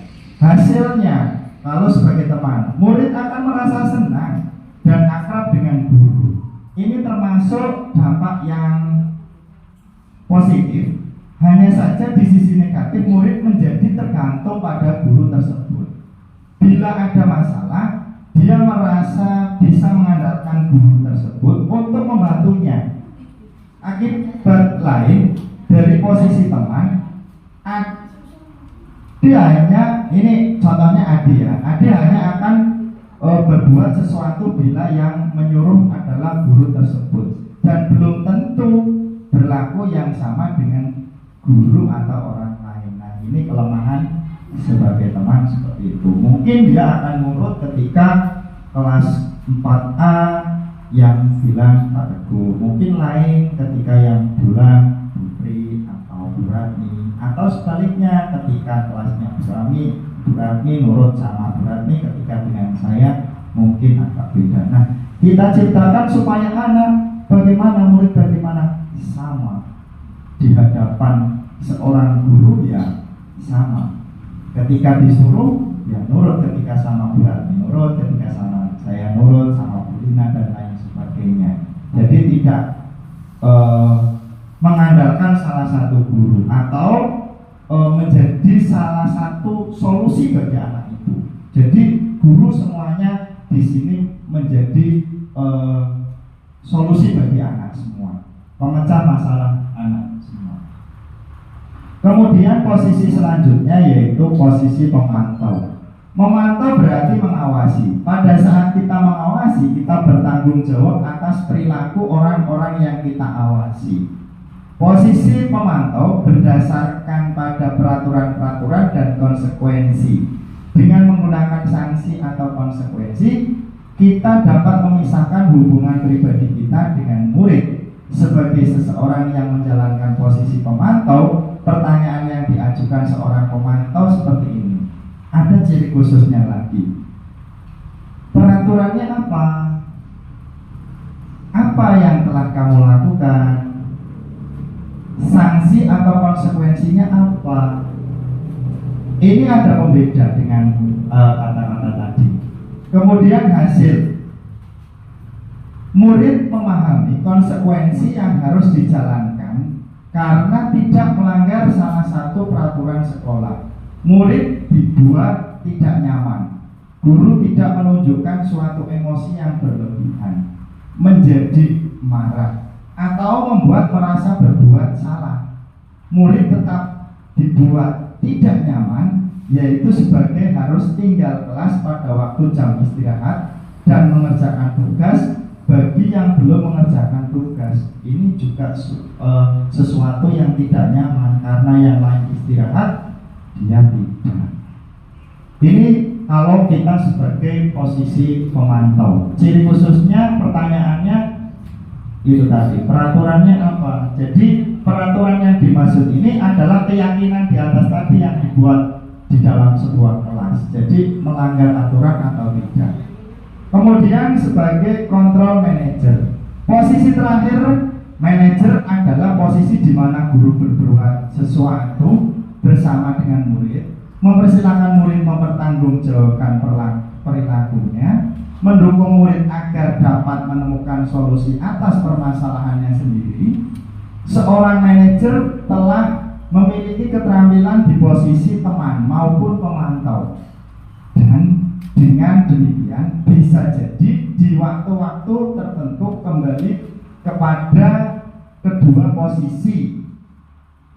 Hasilnya, kalau sebagai teman, murid akan merasa senang dan akrab dengan guru. Ini termasuk dampak yang positif. Hanya saja di sisi negatif, murid menjadi tergantung pada guru tersebut. Bila ada masalah, dia merasa bisa mengandalkan guru tersebut untuk membantunya. Akibat lain dari posisi teman, dia hanya, ini contohnya Adi ya, Adi hanya akan berbuat sesuatu bila yang menyuruh adalah guru tersebut, dan belum tentu berlaku yang sama dengan guru atau orang lain. Nah ini kelemahan sebagai teman seperti itu. Mungkin dia akan nurut ketika kelas 4A yang bilang Pak Teguh, mungkin lain ketika yang bilang Putri atau Bu Ratni, atau sebaliknya ketika kelasnya Bu Ratni nurut sama Bu Ratni, ketika dengan saya mungkin agak beda. Nah kita ciptakan supaya anak bagaimana, murid bagaimana, sama di hadapan seorang guru ya sama. Ketika disuruh ya nurut, ketika sama Bu Ratni nurut, ketika sama saya nurut, sama Bu disiplina dan lain sebagainya. Jadi tidak mengandalkan salah satu guru atau menjadi salah satu solusi bagi anak itu. Jadi guru semuanya di sini menjadi solusi bagi anak semua, pemecah masalah anak semua. Kemudian posisi selanjutnya yaitu posisi pemantau. Memantau berarti mengawasi. Pada saat kita mengawasi, kita bertanggung jawab atas perilaku orang-orang yang kita awasi. Posisi pemantau berdasarkan pada peraturan-peraturan dan konsekuensi. Dengan menggunakan sanksi atau konsekuensi, kita dapat memisahkan hubungan pribadi kita dengan murid. Sebagai seseorang yang menjalankan posisi pemantau, pertanyaan yang diajukan seorang pemantau seperti ini. Ada ciri khususnya lagi. Peraturannya apa? Apa yang telah kamu lakukan? Sanksi atau konsekuensinya apa? Ini ada pembeda dengan kata-kata tadi. Kemudian hasil. Murid memahami konsekuensi yang harus dijalankan karena tidak melanggar salah satu peraturan sekolah. Murid dibuat tidak nyaman. Guru tidak menunjukkan suatu emosi yang berlebihan, menjadi marah, atau membuat merasa berbuat salah. Murid tetap dibuat tidak nyaman, yaitu sebagai harus tinggal kelas pada waktu jam istirahat dan mengerjakan tugas. Bagi yang belum mengerjakan tugas, ini juga sesuatu yang tidak nyaman karena yang lain istirahat, dia tidak. Ini kalau kita sebagai posisi pemantau. Ciri khususnya pertanyaannya itu tadi, peraturannya apa? Jadi peraturan yang dimaksud ini adalah keyakinan di atas tadi yang dibuat di dalam sebuah kelas. Jadi melanggar aturan atau tidak. Kemudian sebagai kontrol manager. Posisi terakhir manager adalah posisi di mana guru berbuat sesuatu bersama dengan murid, mempersilahkan murid mempertanggungjawabkan perilakunya, mendukung murid agar dapat menemukan solusi atas permasalahannya sendiri. Seorang manajer telah memiliki keterampilan di posisi teman maupun pemantau, dan dengan demikian bisa jadi di waktu-waktu tertentu kembali kepada kedua posisi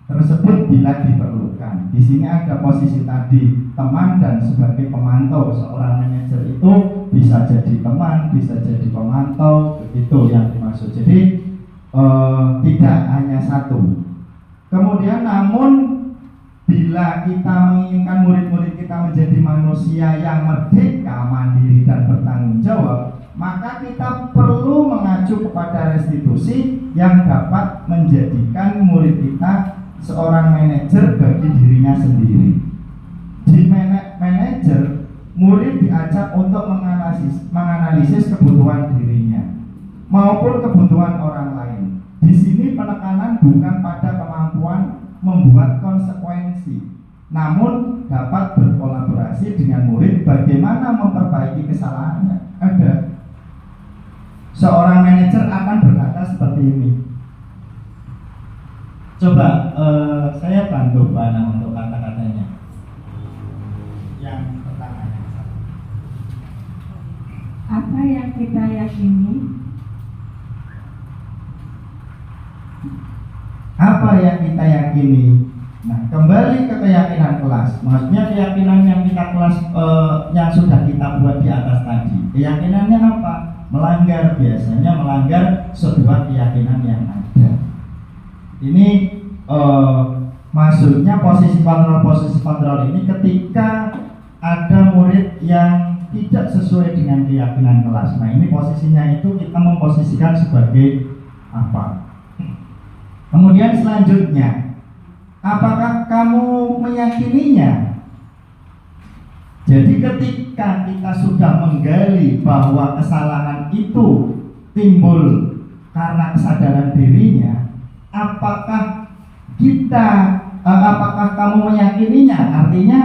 tersebut bila diperlukan. Di sini ada posisi tadi teman dan sebagai pemantau. Seorang manajer itu bisa jadi teman, bisa jadi pemantau, begitu yang dimaksud. Jadi tidak hanya satu. Kemudian namun bila kita menginginkan murid-murid kita menjadi manusia yang merdeka, mandiri dan bertanggung jawab, maka kita perlu mengacu kepada restitusi yang dapat menjadikan murid kita seorang manajer bagi dirinya sendiri. Di manajer, murid diajak untuk menganalisis kebutuhan dirinya maupun kebutuhan orang lain. Di sini penekanan bukan pada kemampuan membuat konsekuensi, namun dapat berkolaborasi dengan murid bagaimana memperbaiki kesalahannya. Ada seorang manajer akan berkata seperti ini. Coba saya bantu Mbak Ana untuk kata-katanya. Yang pertama, Apa yang kita yakini? Apa yang kita yakini? Nah, kembali ke keyakinan kelas. Maksudnya keyakinan yang kita kelas yang sudah kita buat di atas tadi. Keyakinannya apa? Melanggar, biasanya melanggar sebuah keyakinan yang ada. Ini maksudnya posisi kontrol ini ketika ada murid yang tidak sesuai dengan keyakinan kelas. Nah, ini posisinya itu kita memposisikan sebagai apa? Kemudian selanjutnya, apakah kamu meyakininya? Jadi ketika kita sudah menggali bahwa kesalahan itu timbul karena kesadaran dirinya, apakah kamu meyakininya? Artinya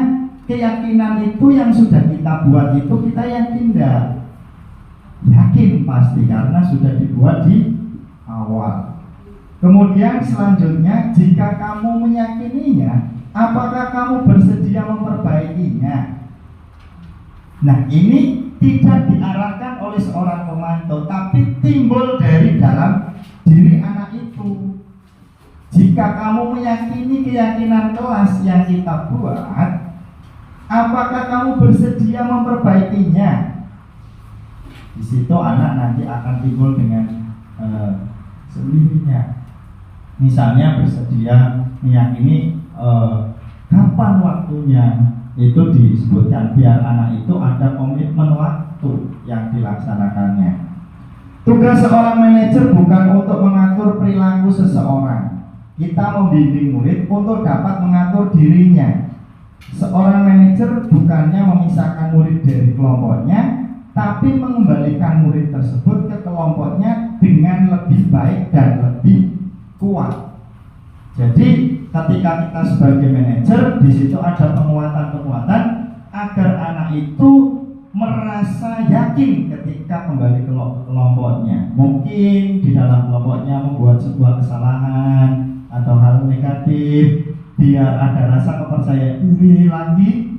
keyakinan itu yang sudah kita buat itu kita yakin enggak? Yakin pasti karena sudah dibuat di awal. Kemudian selanjutnya, jika kamu meyakininya, apakah kamu bersedia memperbaikinya? Nah, ini tidak diarahkan oleh seorang pemantau, tapi timbul dari dalam diri anak itu. Jika kamu meyakini keyakinan kelas yang kita buat, apakah kamu bersedia memperbaikinya? Di situ anak nanti akan timbul dengan sendirinya. Misalnya bersedia meyakini kapan waktunya, itu disebutkan biar anak itu ada komitmen waktu yang dilaksanakannya. Tugas seorang manajer bukan untuk mengatur perilaku seseorang. Kita membimbing murid untuk dapat mengatur dirinya. Seorang manajer bukannya memisahkan murid dari kelompoknya, tapi mengembalikan murid tersebut ke kelompoknya dengan lebih baik dan lebih kuat. Jadi ketika kita sebagai manajer, di situ ada penguatan-penguatan agar anak itu merasa yakin ketika kembali ke kelompoknya. Mungkin di dalam kelompoknya membuat sebuah kesalahan atau hal negatif, biar ada rasa kepercayaan diri lagi.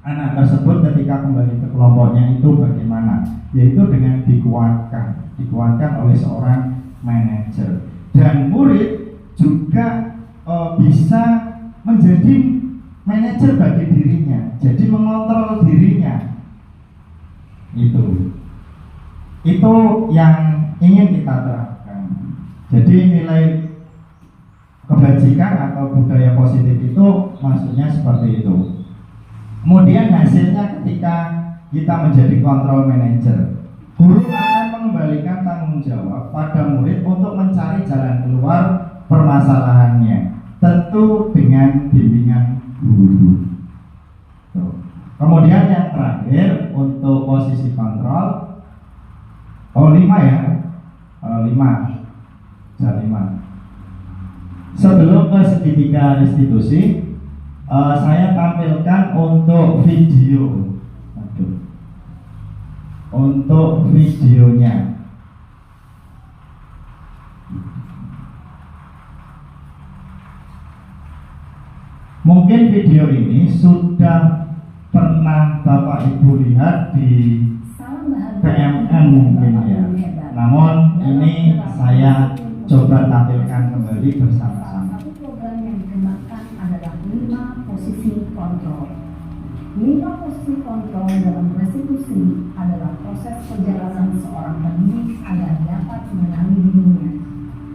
Anak tersebut ketika kembali ke kelompoknya itu bagaimana? Yaitu dengan dikuatkan oleh seorang manajer. Dan murid juga bisa menjadi manajer bagi dirinya, jadi mengontrol dirinya. Itu yang ingin kita terapkan. Jadi nilai kebajikan atau budaya positif itu maksudnya seperti itu. Kemudian hasilnya ketika kita menjadi control manager, guru akan mengembalikan tanggung jawab pada murid untuk mencari jalan keluar permasalahannya, tentu dengan bimbingan guru. Kemudian yang terakhir untuk posisi kontrol, 5 ya, 5. Sebelum ke segitiga restitusi, saya tampilkan untuk video. Untuk videonya. Mungkin video ini sudah pernah Bapak Ibu lihat di PMN mungkin ya. Namun ini saya coba tampilkan kembali bersama-sama. Satu program yang dikembangkan adalah 5 posisi kontrol. 5 posisi kontrol dalam restitusi adalah proses perjalanan seorang pendidik agar dapat mengenali dirinya.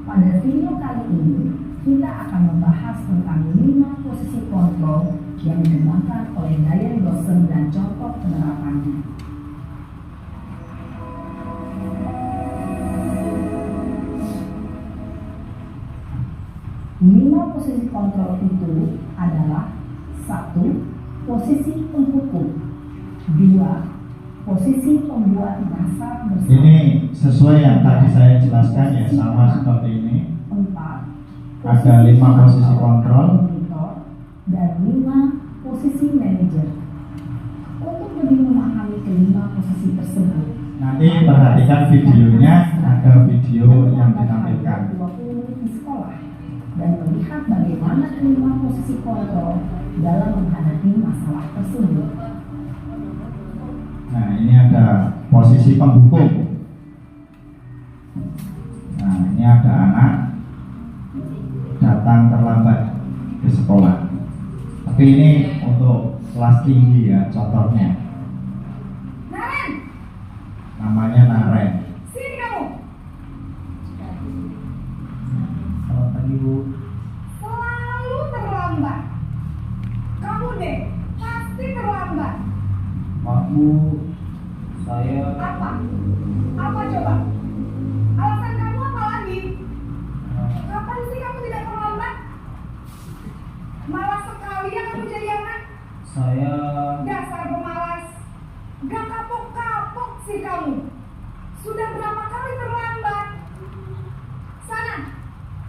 Pada video kali ini, kita akan membahas tentang 5 posisi kontrol yang dikembangkan oleh Diane Dawson dan contoh penerapannya. Lima posisi kontrol itu adalah 1. Posisi penghukum, 2. Posisi pembuat merasa bersalah. Ini sesuai yang tadi saya jelaskan ya, sama seperti ini. 4. Ada 5 posisi kontrol dan 5 posisi manajer. Untuk lebih memahami kelima posisi tersebut, nanti perhatikan videonya, ada video yang ditampilkan. 20 menit di sekolah dan melihat bagaimana kelima posisi kontrol dalam menghadapi masalah tersebut. Nah, ini ada posisi penghukum. Nah, ini ada anak datang terlambat ke sekolah. Tapi ini untuk kelas tinggi ya, contohnya. Naren, Namanya Naren. sini kamu. Selamat pagi, Bu. Selalu terlambat. Kamu deh, pasti terlambat. Maaf Bu, saya Apa? Apa coba? Alasan kamu apa lagi? Kapan sih kamu tidak terlambat? Malas sekali ya kamu jadi anak. saya Dasar pemalas. Gak kapok-kapok sih kamu. Sudah berapa kali terlambat? Sana,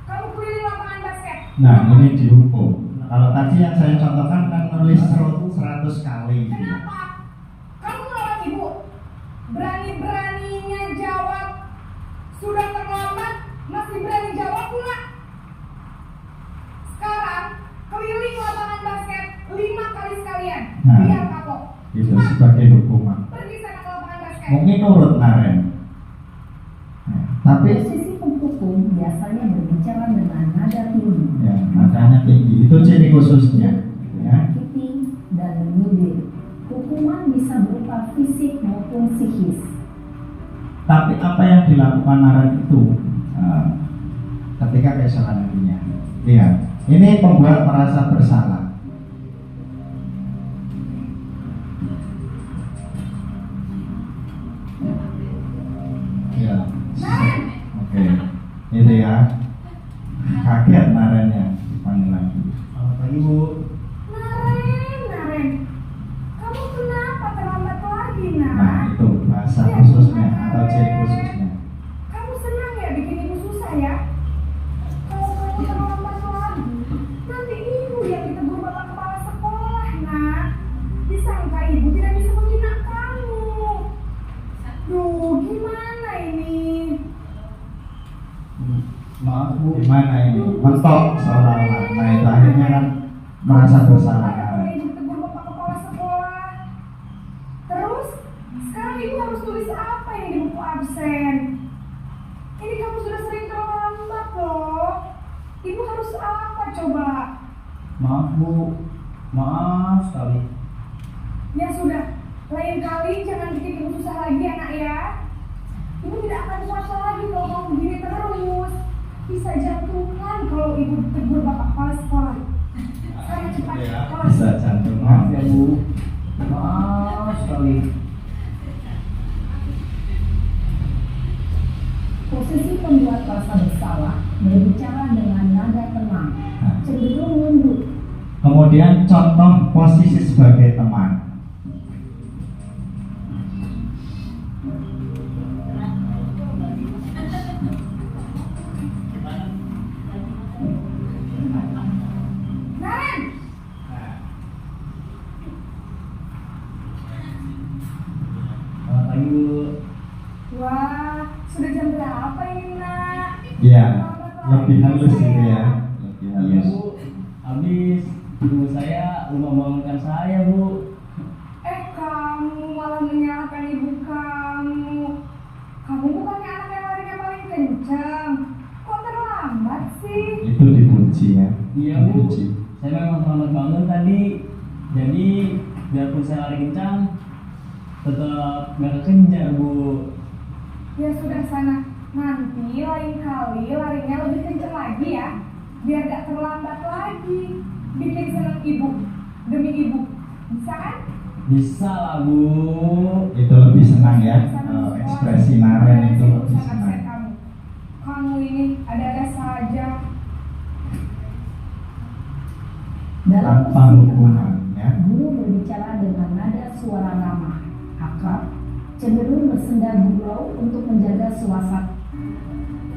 kamu keliling lapangan basket. Nah, ini dihukum. Kalau tadi yang saya contohkan kan nulis 100 kali. Kenapa? Kamu melawan ibu. Berani-beraninya jawab. Sudah terlambat, masih berani jawab pula. Sekarang, keliling lapangan basket 5 kali sekalian. Nah. Biar kapok. Itu sebagai hukuman. Pergi sana ke lapangan basket. Mungkin nurut Naren. Nah, tapi Posisi penghukum biasanya berbicara dengan nada tinggi, ya, nadanya tinggi. Itu ciri khususnya. Ya. menyakiti, dan menyindir. Hukuman bisa berupa fisik maupun psikis. Tapi apa yang dilakukan Naren itu ketika keesokan harinya? Lihat, ini pembuat merasa bersalah. Ya, oke, itu ya. Kaget Narennya dipanggil lagi. Selamat pagi Bu. Naren, kamu kenapa terlambat lagi, Nah, Nak? itu bahasa khususnya atau ciri khususnya. Kamu senang ya bikin ibu susah ya? Kalau kamu terlambat lagi, nanti ibu yang ditegur bapak kepala sekolah, Nak. Disangka ibu tidak bisa membina kamu. Duh, gimana ini? Maaf Bu. Gimana ini? Mentok seolah-olah. Nah, itu akhirnya kan merasa bersalah. Kalau ibu ditegur bapak kepala sekolah. Terus, sekarang ibu harus tulis apa yang di buku absen? Ini kamu sudah sering terlambat loh. Ibu harus apa coba? Maaf Bu. Maaf sekali. Ya sudah, lain kali jangan bikin ibu susah lagi ya, Nak ya. Ibu tidak akan puasa lagi kalau kamu begini terus. Bisa jantungan kalau ibu tegur bapak kepala sekolah. Sekarang cepat kelas. Bisa jantung. Maaf ya Bu. Maaf sekali. Posisi pembuat rasa bersalah berbicara dengan nada tenang, cenderung mundur. Kemudian contoh posisi sebagai teman. Naren, Selamat pagi Bu. wah, sudah jam berapa ini, Nak? Ya, lebih halus gitu ya. Lebih Iya halus. Bu. Habis ibu saya lupa membangunkan saya Bu. Kamu malah menyalahkan ibu kamu. Kamu bukannya anak yang larinya paling kencang. Kok terlambat sih? Itu dipuji ya. Iya Bu. Dipuji. Saya memang terlambat bangun tadi. Jadi biarpun saya lari kencang, tetap nggak kekejar Bu. Ya sudah sana. Nanti lain kali larinya lebih kencang lagi ya. Biar gak terlambat lagi. Bikin seneng ibu. Demi ibu. Bisa kan? Bisa lah Bu. Itu lebih senang ya. Ekspresi Naren itu lebih Urusan absen senang. kamu. Kamu ini ada-ada saja. Dalam Tanpa posisi hukuman tenang, ya. guru berbicara dengan nada suara ramah, akrab, cenderung bersenda gurau untuk menjaga suasana.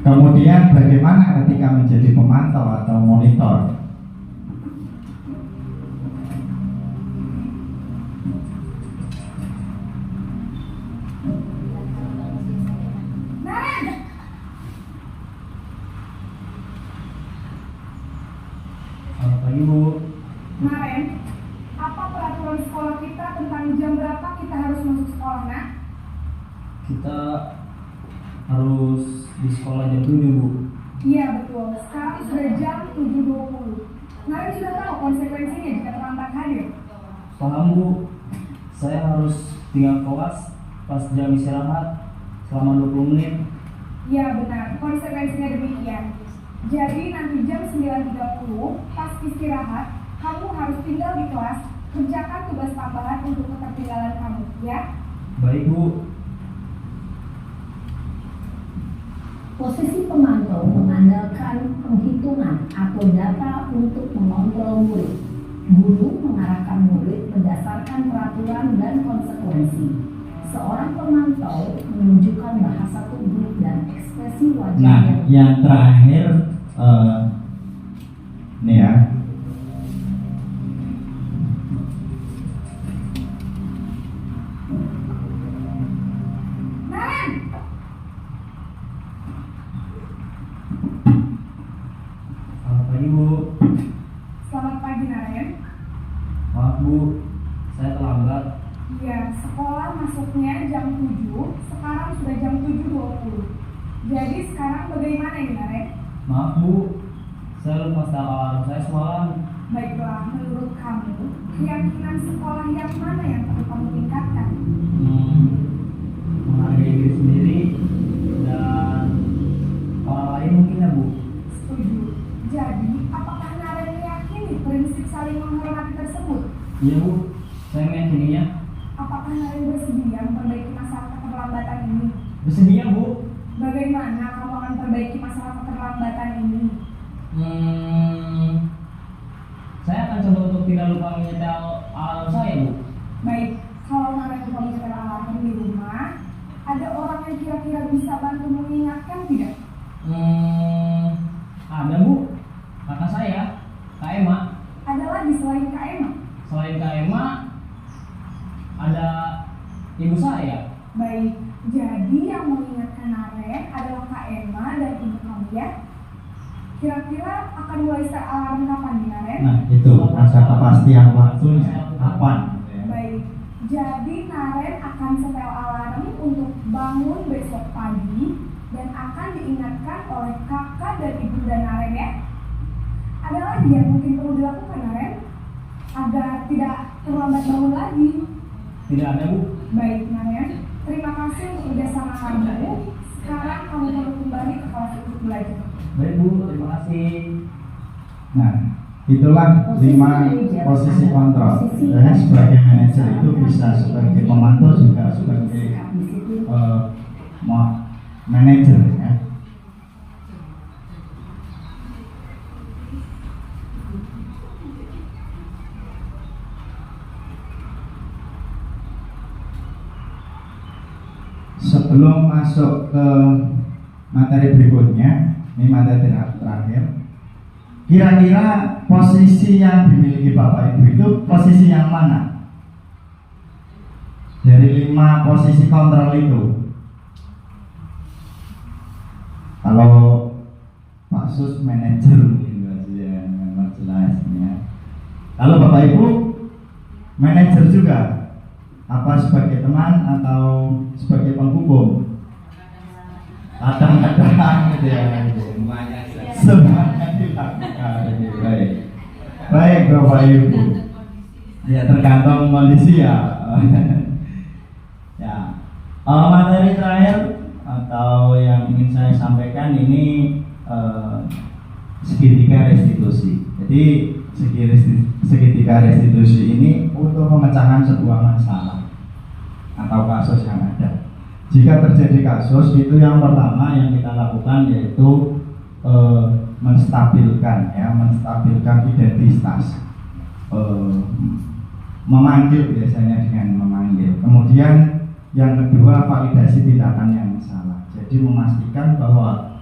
Kemudian bagaimana ketika menjadi pemantau atau monitor? Naren! Selamat pagi Bu. Naren, apa peraturan sekolah kita tentang jam berapa kita harus masuk sekolah, Nak? Kita harus di sekolah jam 7 Bu. Iya betul, sekarang sudah jam 7.20. Naren sudah tahu konsekuensinya jika terlambat hadir. Paham Bu. Saya harus tinggal kelas pas jam istirahat selama 20 menit. Iya benar, konsekuensinya demikian. Jadi nanti jam 9.30 pas istirahat, kamu harus tinggal di kelas, kerjakan tugas tambahan untuk ketertinggalan kamu, ya? Baik Bu. Posisi pemantau mengandalkan penghitungan atau data untuk mengontrol murid. Guru mengarahkan murid berdasarkan peraturan dan konsekuensi. Seorang pemantau menunjukkan bahasa tubuh dan ekspresi wajah Nah, yang terakhir nih ya. Naren, Bu, saya terlambat. Iya, sekolah masuknya jam 7, sekarang sudah jam 7.20. Jadi sekarang bagaimana ini, Naren? Maaf Bu, saya lupa setel alarm saya semalam. Baiklah, menurut kamu, keyakinan sekolah yang mana yang perlu kamu tingkatkan? Menghargai diri sendiri dan orang lain mungkin ya Bu. Setuju. Jadi, apakah Naren meyakini prinsip saling menghormati tersebut? Iya Bu, saya meyakininya. Apakah Naren bersedia memperbaiki masalah keterlambatan ini? Bersedia Bu. Bagaimana kamu akan perbaiki masalah keterlambatan ini? Saya akan coba untuk tidak lupa menyetel alarm saya Bu. Baik, kalau Naren lupa menyetel alarm di rumah, ada orang yang kira-kira bisa bantu mengingatkan tidak? Ada Bu, kakak saya, Kak Emma. Ada lagi selain Kak Emma? Selain Kak Emma, ada ibu saya. Baik, jadi yang mengingatkan Naren adalah Kak Emma dan ibu kamu ya? Kira-kira akan mulai start alarm kapan nih, Naren? Nah, itu ada kepastian waktunya kapan. Baik, jadi Naren akan setel alarm untuk bangun besok pagi dan akan diingatkan oleh kakak dan ibunda Naren ya. Ada lagi yang mungkin perlu dilakukan, Naren, agar tidak terlambat bangun lagi? Tidak ada Bu. Baik, Naren, terima kasih untuk kerjasama kamu. Sekarang kamu perlu kembali ke kelas untuk belajar. Baik Bu, terima kasih. Nah, itulah 5 posisi kontrol. Dan sebagai manajer itu bisa sebagai pemantau juga sebagai manajer ya. Sebelum masuk ke materi berikutnya, ini materi terakhir. Kira-kira posisi yang dimiliki Bapak Ibu itu posisi yang mana? Dari 5 posisi kontrol itu. Kalau Pak Sus manajer mungkin ya, memang jelasnya. Kalau Bapak Ibu manajer juga, apa sebagai teman atau sebagai penghubung? Kadang-kadang gitu ya. Semuanya dilakukan. Baik. Baik Bapak Ibu. Ya tergantung kondisi ya. Ya. Materi terakhir atau yang ingin saya sampaikan ini segitiga restitusi. Jadi segitiga restitusi ini untuk memecahkan sebuah masalah atau kasus yang ada. Jika terjadi kasus, itu yang pertama yang kita lakukan yaitu menstabilkan identitas, memanggil, biasanya dengan memanggil. Kemudian yang kedua, validasi tindakan yang salah. Jadi memastikan bahwa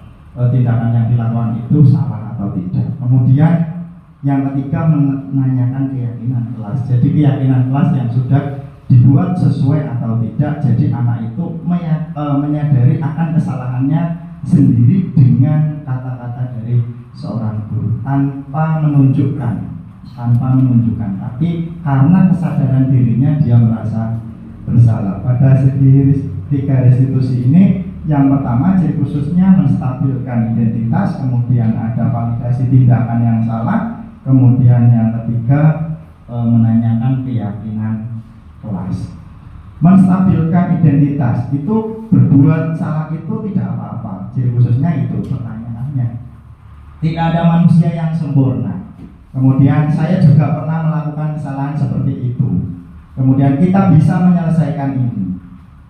tindakan yang dilakukan itu salah atau tidak. Kemudian yang ketiga, menanyakan keyakinan kelas. Jadi keyakinan kelas yang sudah dibuat sesuai atau tidak. Jadi anak itu menyadari akan kesalahannya sendiri dengan kata-kata dari seorang guru tanpa menunjukkan, tapi karena kesadaran dirinya dia merasa bersalah. Pada segitiga restitusi ini, yang pertama ciri khususnya menstabilkan identitas, kemudian ada validasi tindakan yang salah, kemudian yang ketiga menanyakan keyakinan kelas. Menstabilkan identitas itu berbuat salah itu tidak apa-apa. Ciri khususnya itu pertanyaannya. Tidak ada manusia yang sempurna. Kemudian saya juga pernah melakukan kesalahan seperti itu. Kemudian kita bisa menyelesaikan ini.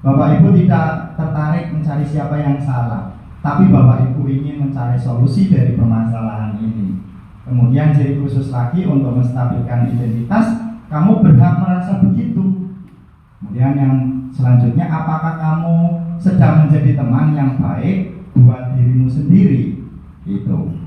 Bapak Ibu tidak tertarik mencari siapa yang salah, tapi Bapak Ibu ingin mencari solusi dari permasalahan ini. Kemudian ciri khusus lagi untuk menstabilkan identitas, kamu berhak merasa begitu. Kemudian yang selanjutnya, apakah kamu sedang menjadi teman yang baik buat dirimu sendiri? Itu.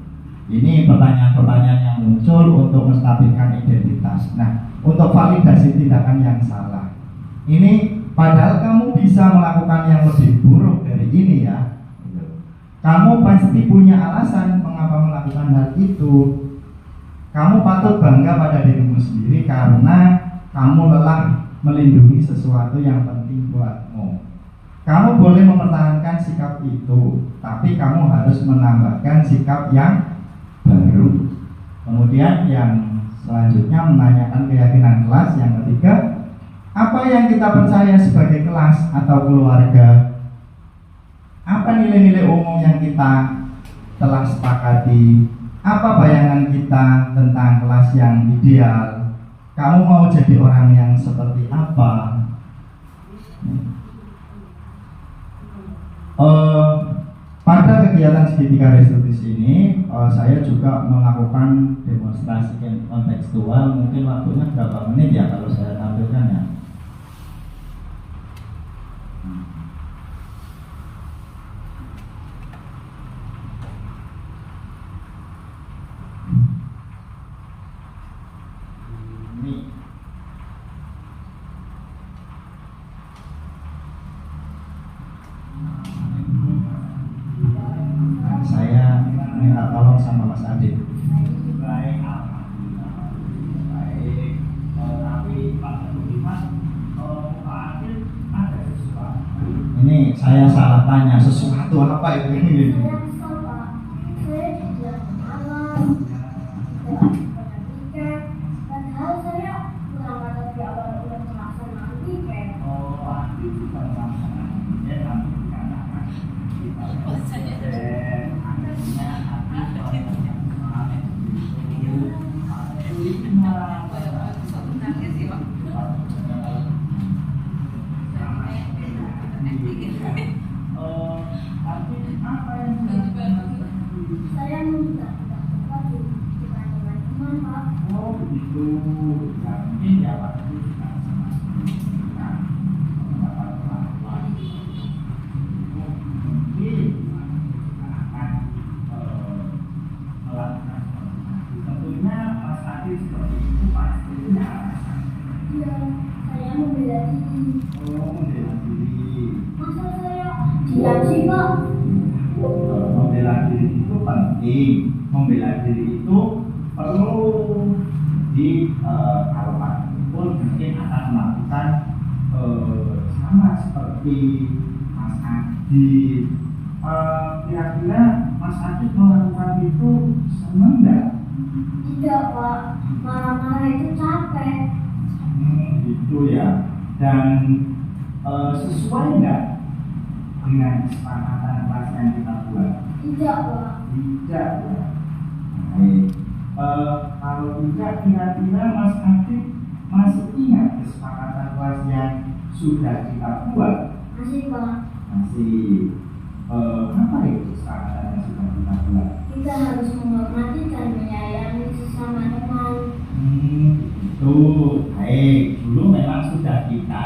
Ini pertanyaan-pertanyaan yang muncul untuk menstabilkan identitas. Nah, untuk validasi tindakan yang salah. Ini padahal kamu bisa melakukan yang lebih buruk dari ini ya. Kamu pasti punya alasan mengapa melakukan hal itu. Kamu patut bangga pada dirimu sendiri karena kamu lelah melindungi sesuatu yang penting buatmu. Kamu boleh mempertahankan sikap itu, tapi kamu harus menambahkan sikap yang baru. Kemudian yang selanjutnya menanyakan keyakinan kelas. Yang ketiga, apa yang kita percaya sebagai kelas atau keluarga? Apa nilai-nilai umum yang kita telah sepakati? Apa bayangan kita tentang kelas yang ideal? Kamu mau jadi orang yang seperti apa? Pada kegiatan segitiga restitusi ini, saya juga melakukan demonstrasi kontekstual. Mungkin waktunya berapa menit ya kalau saya tampilkan ya? Ini. Nah, saya minta tolong sama Mas Adit. Baik, alhamdulillah. Baik. Tapi Pak Budiman, Pak Adil ada sesuatu. Ini saya salah tanya, sesuatu apa itu ini? Saya kesel, Pak. Saya tidak malam. Saya punya tiket. Padahal saya berangkat di awal bulan pelaksanaan tiket. Adil juga melaksanakan tiket, tapi dikatakan kita Saya minta dapat di teman-teman, Pak. Oh begitu, ya mungkin ya waktu kita sama-sama mendapat perlakuan mungkin kita akan melakukan koordinasi. Tentunya Mas Adi seperti itu pasti punya alasan. Iya, saya membela diri. Oh, membela diri. Masa saya diam sih, Pak? Membela diri itu penting. Membela diri itu perlu kalau Pak pun mungkin akan melakukan sama seperti Mas Adi. Kira-kira Mas Adi melakukan itu senang nggak? Tidak, Pak. Marah-marah itu capek. Gitu ya. Dan sesuai nggak dengan kesepakatan kelas yang kita buat? Tidak, Pak. Tidak ya. Baik. Kalau tidak, kira-kira Mas Adit masih ingat kesepakatan kelas yang sudah kita buat? Masih, Pak. Masih. Apa itu kesepakatan yang sudah kita buat? Kita harus menghormati dan menyayangi sesama teman. Itu baik. Dulu memang sudah kita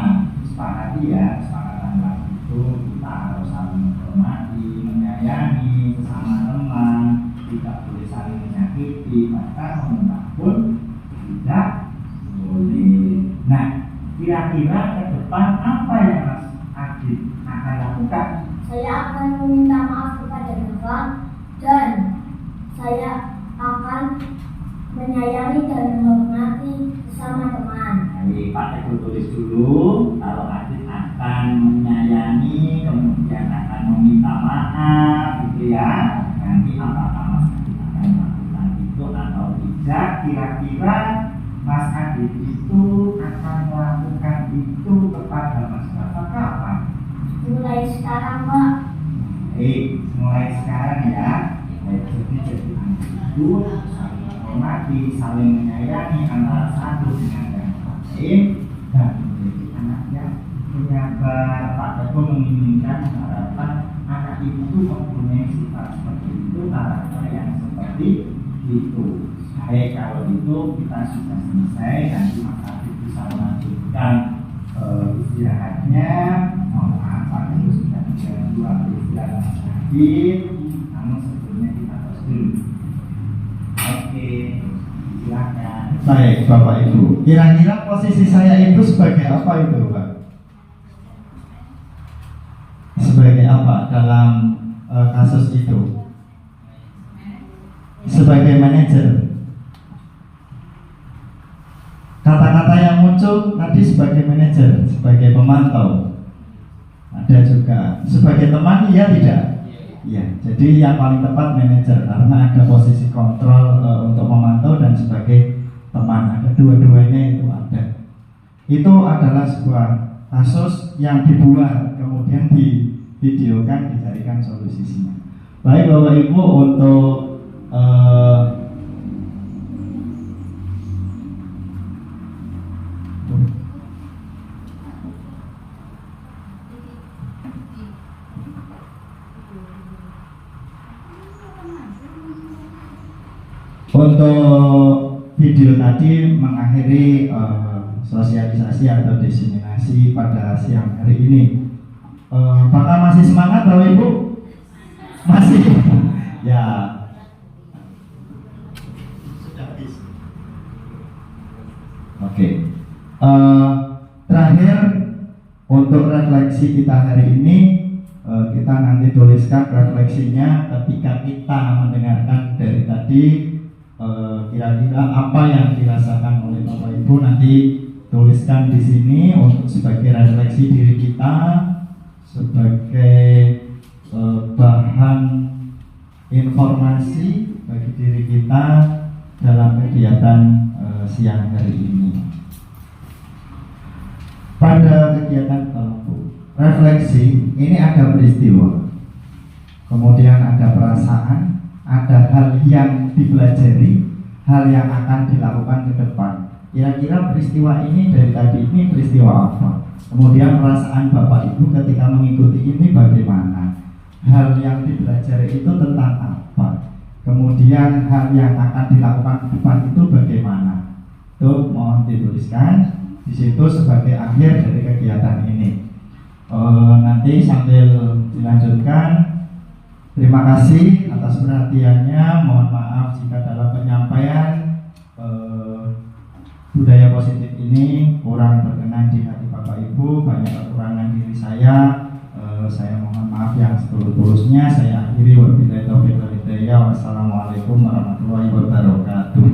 sepakati ya, kesepakatan kelas itu kita harus saling menghormati, menyayangi sesama teman, tidak boleh saling menyakiti, bahkan membentak pun tidak boleh. Nah, kira-kira ke depan apa yang Mas Adit akan lakukan? Saya akan meminta maaf kepada Bapak dan saya akan menyayangi dan menghormati sesama teman. Baik, Pak Teguh tulis dulu. Kalau Adit akan menyayangi, kemudian akan meminta maaf, gitu ya. Nanti apakah Mas Adit akan melakukan itu atau tidak? Kira-kira Mas Adit itu akan melakukan itu kepada Mas Bapak kapan? Mulai sekarang, Pak. Baik, mulai sekarang ya. Baik, jadi itu saling menghormati, saling menyayangi antara satu dengan yang lain, dan menjadi anak yang penyabar. Pak Teguh menginginkan mengharapkan anak itu mempunyai sifat seperti itu, karakter yang seperti itu. Baik, kalau itu kita sudah selesai, nanti Mas Adit bisa melanjutkan istirahatnya. Mohon maaf, Pak Teguh sudah mengganggu waktu istirahat Mas Adit. Namun sebelumnya kita tos dulu. Oke, silakan. Baik, Bapak Ibu. Kira-kira posisi saya itu sebagai apa itu, Pak? Sebagai apa dalam kasus itu? Sebagai manajer. Kata-kata yang muncul tadi sebagai manajer, sebagai pemantau. Ada juga sebagai teman, iya tidak? Iya. Jadi yang paling tepat manajer karena ada posisi kontrol untuk memantau dan sebagai teman. Ada dua-duanya itu ada. Itu adalah sebuah kasus yang dibuat kemudian divideokan, dicarikan solusinya. Baik Bapak Ibu, untuk video tadi mengakhiri sosialisasi atau diseminasi pada siang hari ini. Apakah masih semangat Bapak Ibu? Masih? Ya. Sudah habis. Oke. Terakhir untuk refleksi kita hari ini, kita nanti tuliskan refleksinya ketika kita mendengarkan dari tadi. Kira-kira apa yang dirasakan oleh Bapak Ibu nanti tuliskan di sini untuk sebagai refleksi diri kita, sebagai bahan informasi bagi diri kita dalam kegiatan siang hari ini. Pada kegiatan refleksi ini ada peristiwa, kemudian ada perasaan, ada hal yang dipelajari, hal yang akan dilakukan ke depan. Kira-kira peristiwa ini dari tadi ini peristiwa apa? Kemudian perasaan Bapak Ibu ketika mengikuti ini bagaimana? Hal yang dipelajari itu tentang apa? Kemudian hal yang akan dilakukan ke depan itu bagaimana? Itu mohon dituliskan di situ sebagai akhir dari kegiatan ini. Nanti sambil dilanjutkan. Terima kasih atas perhatiannya. Mohon maaf jika dalam penyampaian budaya positif ini kurang berkenan di hati Bapak Ibu, banyak kekurangan diri saya. Saya mohon maaf yang setulus-tulusnya. Saya akhiri wabillahi taufiq wal hidayah. Wassalamualaikum warahmatullahi wabarakatuh.